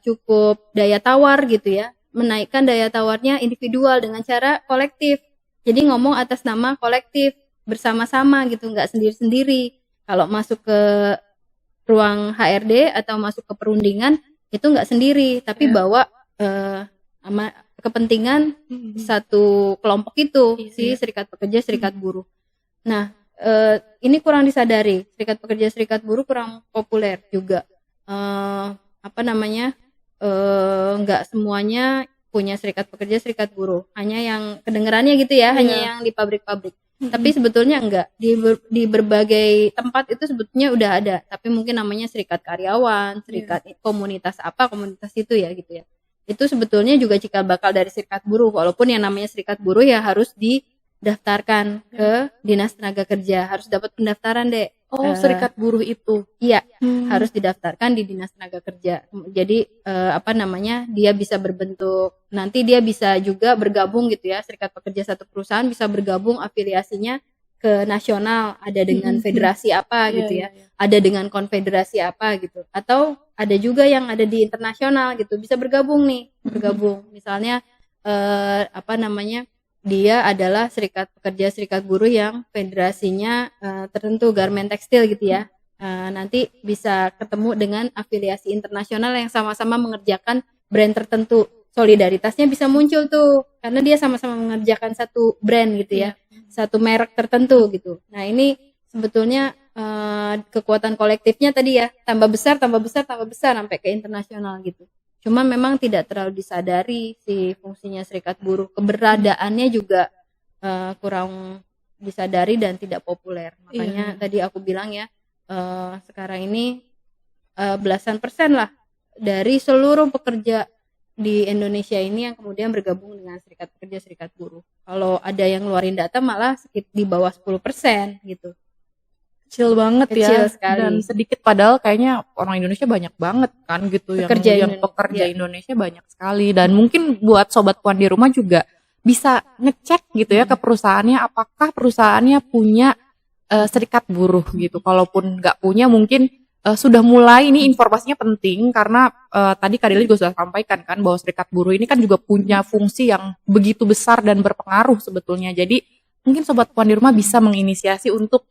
S1: cukup daya tawar gitu ya, menaikkan daya tawarnya individual dengan cara kolektif. Jadi ngomong atas nama kolektif, bersama-sama gitu, nggak sendiri-sendiri. Kalau masuk ke ruang HRD atau masuk ke perundingan itu nggak sendiri, tapi bawa kepentingan satu kelompok itu, si serikat pekerja serikat buruh. Nah, ini kurang disadari, serikat pekerja serikat buruh kurang populer juga. Nggak semuanya punya serikat pekerja serikat buruh, hanya yang kedengerannya gitu ya, hanya yang di pabrik-pabrik. Tapi sebetulnya enggak, di berbagai tempat itu sebetulnya udah ada, tapi mungkin namanya serikat karyawan, serikat komunitas itu ya gitu ya. Itu sebetulnya juga cikal bakal dari serikat buruh, walaupun yang namanya serikat buruh ya harus daftarkan ke Dinas Tenaga Kerja, harus dapat pendaftaran Dek.
S2: Serikat buruh itu.
S1: Iya, harus didaftarkan di Dinas Tenaga Kerja. Jadi dia bisa berbentuk, nanti dia bisa juga bergabung gitu ya, serikat pekerja satu perusahaan bisa bergabung afiliasinya ke nasional, ada dengan federasi apa gitu ya, ada dengan konfederasi apa gitu, atau ada juga yang ada di internasional gitu, bisa bergabung. Misalnya dia adalah serikat pekerja serikat buruh yang federasinya tertentu, garmen tekstil gitu ya. Nanti bisa ketemu dengan afiliasi internasional yang sama-sama mengerjakan brand tertentu. Solidaritasnya bisa muncul tuh karena dia sama-sama mengerjakan satu brand gitu ya, satu merek tertentu gitu. Nah ini sebetulnya kekuatan kolektifnya tadi ya, tambah besar sampai ke internasional gitu. Cuma memang tidak terlalu disadari si fungsinya serikat buruh, keberadaannya juga kurang disadari dan tidak populer. Makanya tadi aku bilang ya, sekarang ini belasan persen lah dari seluruh pekerja di Indonesia ini yang kemudian bergabung dengan serikat pekerja serikat buruh. Kalau ada yang ngeluarin data malah di bawah 10% gitu.
S2: Kecil banget
S1: Kecil
S2: ya
S1: sekali.
S2: Dan sedikit padahal kayaknya orang Indonesia banyak banget kan gitu yang pekerja Indonesia banyak sekali. Dan mungkin buat sobat puan di rumah juga bisa ngecek gitu ya ke perusahaannya, apakah perusahaannya punya serikat buruh gitu. Kalaupun nggak punya mungkin sudah mulai, ini informasinya penting karena tadi Kak Deli juga sudah sampaikan kan bahwa serikat buruh ini kan juga punya fungsi yang begitu besar dan berpengaruh sebetulnya. Jadi mungkin sobat puan di rumah bisa menginisiasi untuk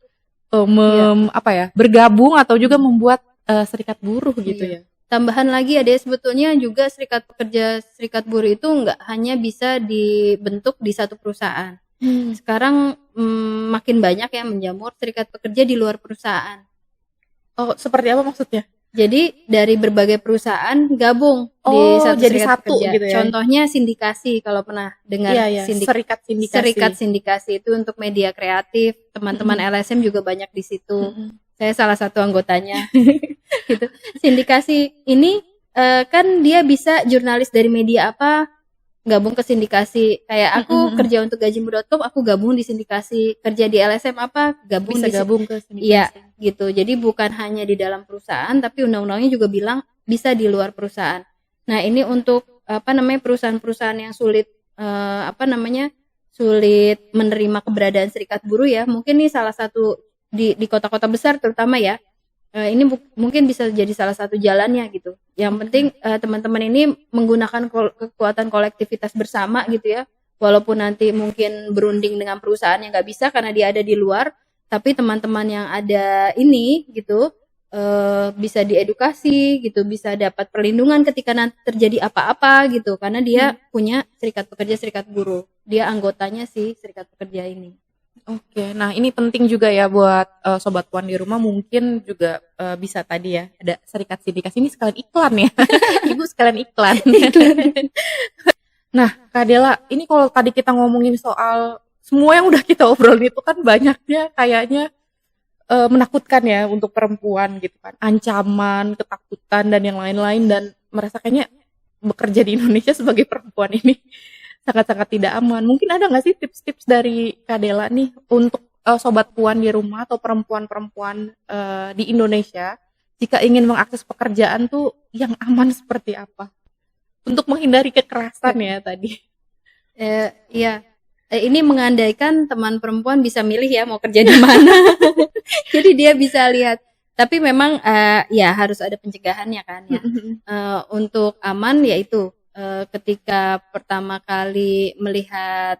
S2: bergabung atau juga membuat serikat buruh gitu ya.
S1: Tambahan lagi ada sebetulnya juga serikat pekerja serikat buruh itu nggak hanya bisa dibentuk di satu perusahaan. Sekarang makin banyak yang menjamur serikat pekerja di luar perusahaan.
S2: Oh, seperti apa maksudnya?
S1: Jadi dari berbagai perusahaan gabung di satu
S2: jadi
S1: serikat
S2: satu
S1: pekerja.
S2: gitu ya.
S1: Contohnya sindikasi, kalau pernah dengar serikat sindikasi itu untuk media kreatif. Teman-teman LSM juga banyak di situ. Saya salah satu anggotanya. Gitu. Sindikasi ini kan dia bisa jurnalis dari media apa gabung ke sindikasi. Kayak aku kerja untuk gajimu.com, aku gabung di sindikasi. Kerja di LSM apa, gabung
S2: ke sindikasi.
S1: Iya, gitu. Jadi bukan hanya di dalam perusahaan, tapi undang-undangnya juga bilang bisa di luar perusahaan. Nah, ini untuk perusahaan-perusahaan yang sulit sulit menerima keberadaan serikat buruh ya. Mungkin ini salah satu di kota-kota besar terutama ya. Ini mungkin bisa jadi salah satu jalannya gitu. Yang penting teman-teman ini menggunakan kekuatan kolektivitas bersama gitu ya. Walaupun nanti mungkin berunding dengan perusahaan yang nggak bisa karena dia ada di luar, tapi teman-teman yang ada ini gitu bisa diedukasi gitu, bisa dapat perlindungan ketika nanti terjadi apa-apa gitu, karena dia punya serikat pekerja serikat buruh, dia anggotanya si serikat pekerja ini.
S2: Oke, nah ini penting juga ya buat sobat puan di rumah, mungkin juga bisa tadi ya ada serikat sindikasi, ini sekalian iklan ya. Ibu sekalian iklan. Nah, Kak Dela, ini kalau tadi kita ngomongin soal semua yang udah kita obrolin itu kan banyaknya kayaknya menakutkan ya untuk perempuan gitu kan. Ancaman, ketakutan dan yang lain-lain, dan merasa kayaknya bekerja di Indonesia sebagai perempuan ini sangat-sangat tidak aman. Mungkin ada nggak sih tips-tips dari Kak Dela nih untuk sobat puan di rumah atau perempuan-perempuan di Indonesia jika ingin mengakses pekerjaan tuh yang aman seperti apa untuk menghindari kekerasan ya tadi?
S1: Iya, ini mengandaikan teman perempuan bisa milih ya mau kerja di mana. Jadi dia bisa lihat. Tapi memang ya harus ada pencegahannya kan ya. Untuk aman yaitu ketika pertama kali melihat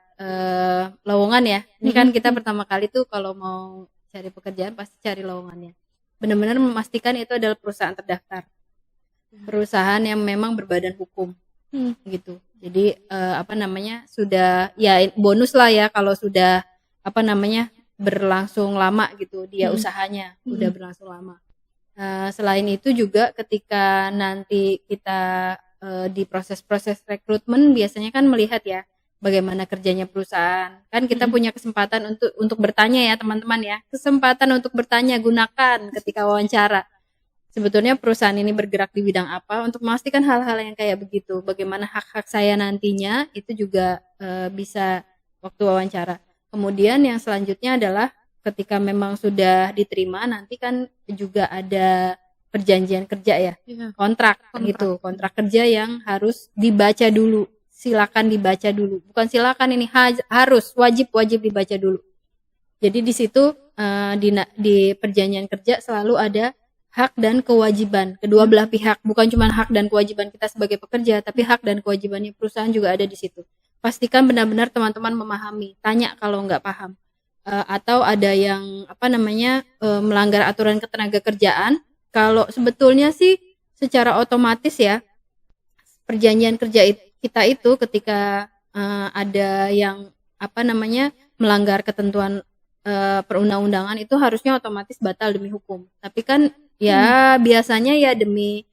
S1: lowongan ya, ini kan kita pertama kali tuh kalau mau cari pekerjaan pasti cari lowongannya. Benar-benar memastikan itu adalah perusahaan terdaftar, perusahaan yang memang berbadan hukum, gitu. Jadi sudah ya bonus lah ya kalau sudah berlangsung lama gitu dia usahanya, udah berlangsung lama. Selain itu juga ketika nanti kita di proses-proses rekrutmen biasanya kan melihat ya bagaimana kerjanya perusahaan. Kan kita punya kesempatan untuk bertanya ya teman-teman ya. Kesempatan untuk bertanya gunakan ketika wawancara. Sebetulnya perusahaan ini bergerak di bidang apa, untuk memastikan hal-hal yang kayak begitu. Bagaimana hak-hak saya nantinya itu juga bisa waktu wawancara. Kemudian yang selanjutnya adalah ketika memang sudah diterima nanti kan juga ada perjanjian kerja ya, kontrak gitu, kontrak kerja yang harus dibaca dulu. Silakan dibaca dulu, bukan silakan, ini harus wajib dibaca dulu. Jadi di situ di perjanjian kerja selalu ada hak dan kewajiban kedua belah pihak, bukan cuma hak dan kewajiban kita sebagai pekerja, tapi hak dan kewajibannya perusahaan juga ada di situ. pastikan benar-benar teman-teman memahami, tanya kalau nggak paham. Atau ada yang melanggar aturan ketenagakerjaan, kalau sebetulnya sih secara otomatis ya perjanjian kerja kita itu ketika ada yang melanggar ketentuan perundang-undangan itu harusnya otomatis batal demi hukum. Tapi kan ya biasanya ya demi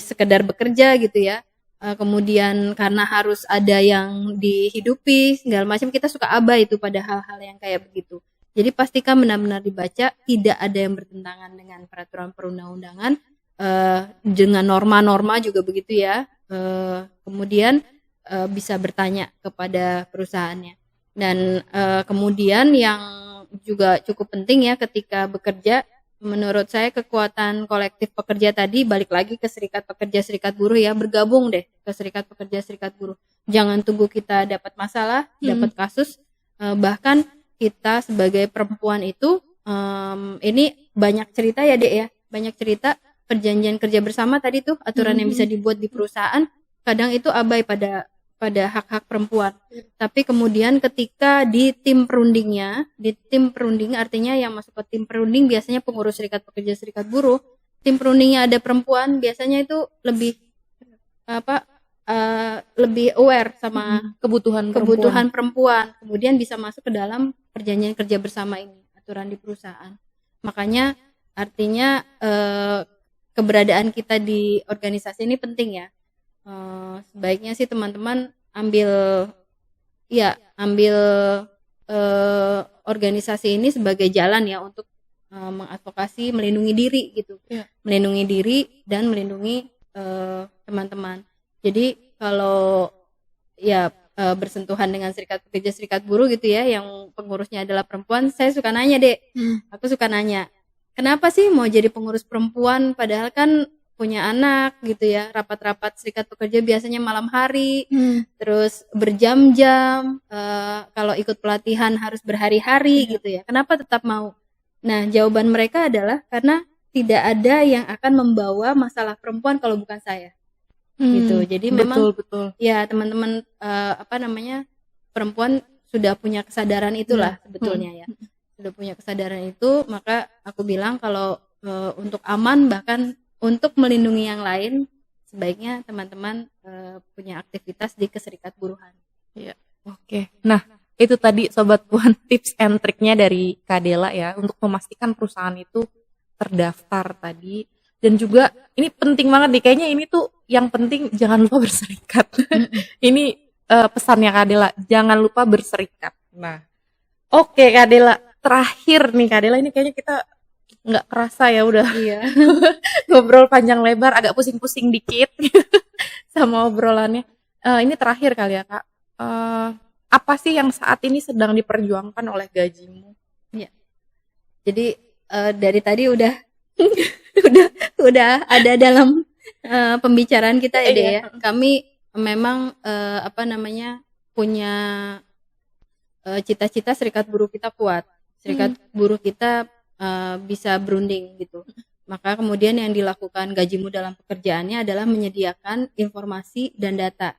S1: sekedar bekerja gitu ya. Kemudian karena harus ada yang dihidupi segala macam, kita suka abai itu pada hal-hal yang kayak begitu. Jadi pastikan benar-benar dibaca, tidak ada yang bertentangan dengan peraturan perundang-undangan, dengan norma-norma juga begitu ya. Kemudian bisa bertanya kepada perusahaannya. Dan kemudian yang juga cukup penting ya ketika bekerja, menurut saya kekuatan kolektif pekerja tadi, balik lagi ke serikat pekerja serikat buruh ya, bergabung deh ke serikat pekerja serikat buruh. Jangan tunggu kita dapat masalah, dapat kasus, bahkan kita sebagai perempuan itu ini banyak cerita ya Dek ya, banyak cerita perjanjian kerja bersama tadi tuh aturan yang bisa dibuat di perusahaan kadang itu abai pada hak-hak perempuan. Tapi kemudian ketika di tim perunding artinya yang masuk ke tim perunding biasanya pengurus serikat pekerja serikat buruh, tim perundingnya ada perempuan, biasanya itu lebih lebih aware sama kebutuhan perempuan. Kemudian bisa masuk ke dalam perjanjian kerja bersama ini, aturan di perusahaan. Makanya artinya keberadaan kita di organisasi ini penting ya. Sebaiknya sih teman-teman ambil organisasi ini sebagai jalan ya untuk mengadvokasi, melindungi diri gitu, melindungi diri dan melindungi teman-teman. Jadi kalau bersentuhan dengan serikat pekerja serikat buruh gitu ya, yang pengurusnya adalah perempuan, saya suka nanya aku suka nanya, kenapa sih mau jadi pengurus perempuan padahal kan punya anak gitu ya, rapat-rapat serikat pekerja biasanya malam hari, terus berjam-jam, kalau ikut pelatihan harus berhari-hari gitu ya, kenapa tetap mau? Nah jawaban mereka adalah karena tidak ada yang akan membawa masalah perempuan kalau bukan saya, gitu. Jadi memang betul. Ya teman-teman perempuan sudah punya kesadaran itulah sebetulnya ya, sudah punya kesadaran itu, maka aku bilang kalau untuk aman bahkan untuk melindungi yang lain, sebaiknya teman-teman punya aktivitas di keserikat buruhan.
S2: Iya, oke. Nah, itu tadi Sobat Puan tips and triknya dari Kak Dela ya untuk memastikan perusahaan itu terdaftar tadi. Dan juga ini penting banget nih, kayaknya ini tuh yang penting jangan lupa berserikat. Ini pesannya Kak Dela, jangan lupa berserikat. Nah, oke Kak Dela, terakhir nih Kak Dela, ini kayaknya kita nggak kerasa ya udah ngobrol panjang lebar, agak pusing-pusing dikit sama obrolannya. Ini terakhir kali ya Kak, apa sih yang saat ini sedang diperjuangkan oleh Gajimu?
S1: Ya, jadi dari tadi udah ada dalam pembicaraan kita ya. Kami memang punya cita-cita serikat buruh kita kuat, serikat buruh kita bisa berunding gitu. Maka kemudian yang dilakukan Gajimu dalam pekerjaannya adalah menyediakan informasi dan data.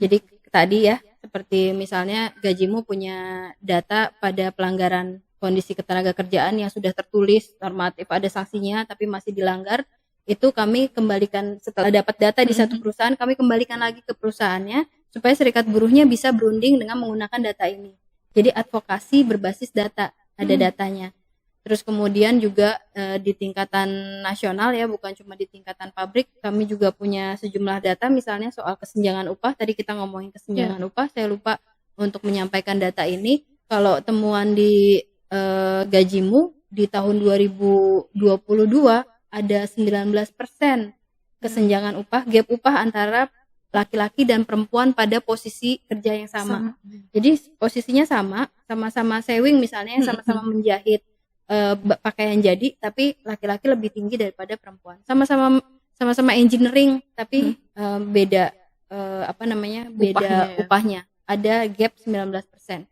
S1: Jadi tadi ya, seperti misalnya Gajimu punya data pada pelanggaran kondisi ketenagakerjaan yang sudah tertulis normatif, ada sanksinya tapi masih dilanggar, itu kami kembalikan setelah dapat data di satu perusahaan, kami kembalikan lagi ke perusahaannya supaya serikat buruhnya bisa berunding dengan menggunakan data ini. Jadi advokasi berbasis data, ada datanya. Terus kemudian juga di tingkatan nasional ya, bukan cuma di tingkatan pabrik, kami juga punya sejumlah data, misalnya soal kesenjangan upah. Tadi kita ngomongin kesenjangan upah, saya lupa untuk menyampaikan data ini. Kalau temuan di Gajimu di tahun 2022 ada 19% kesenjangan upah, gap upah antara laki-laki dan perempuan pada posisi kerja yang sama. Jadi posisinya sama-sama sewing misalnya, sama-sama menjahit pakaian jadi, tapi laki-laki lebih tinggi daripada perempuan. Sama-sama engineering, tapi beda upahnya. Ada gap 19%.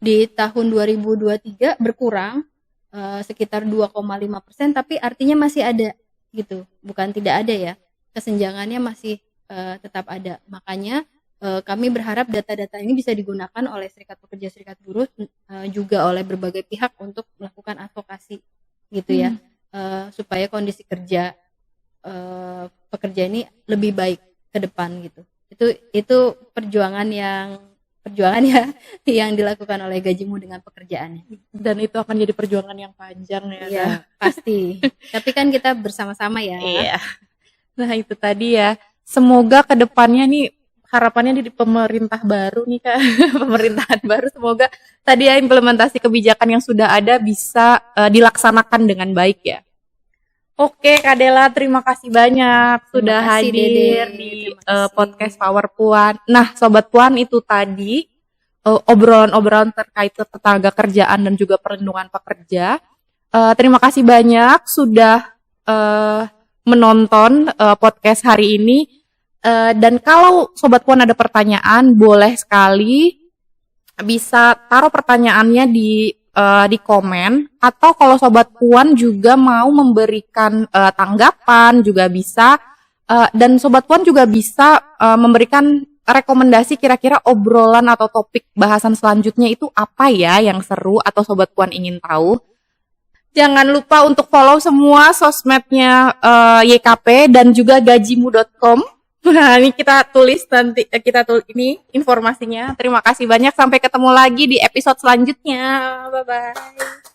S1: Di tahun 2023 berkurang sekitar 2,5%, tapi artinya masih ada gitu, bukan tidak ada ya. Kesenjangannya masih tetap ada. Makanya kami berharap data-data ini bisa digunakan oleh serikat pekerja, serikat buruh, juga oleh berbagai pihak untuk melakukan advokasi gitu ya, supaya kondisi kerja pekerja ini lebih baik ke depan gitu. Itu perjuangan ya yang dilakukan oleh Gajimu dengan pekerjaannya.
S2: Dan itu akan jadi perjuangan yang panjang ya.
S1: Iya, pasti. Tapi kan kita bersama-sama ya.
S2: Iya. Nah, itu tadi ya. Semoga ke depannya nih harapannya di pemerintah baru nih Kak, pemerintahan baru, semoga tadi ya implementasi kebijakan yang sudah ada bisa dilaksanakan dengan baik ya. Oke Kak Dela, terima kasih banyak sudah hadir di podcast Power Puan. Nah Sobat Puan, itu tadi obrolan-obrolan terkait tenaga kerjaan dan juga perlindungan pekerja. Terima kasih banyak sudah menonton podcast hari ini. Dan kalau Sobat Puan ada pertanyaan, boleh sekali bisa taruh pertanyaannya di komen, atau kalau Sobat Puan juga mau memberikan tanggapan juga bisa, dan Sobat Puan juga bisa memberikan rekomendasi kira-kira obrolan atau topik bahasan selanjutnya itu apa ya yang seru atau Sobat Puan ingin tahu. Jangan lupa untuk follow semua sosmednya YKP dan juga gajimu.com. Nah, ini kita tulis ini informasinya. Terima kasih banyak, sampai ketemu lagi di episode selanjutnya. Bye bye.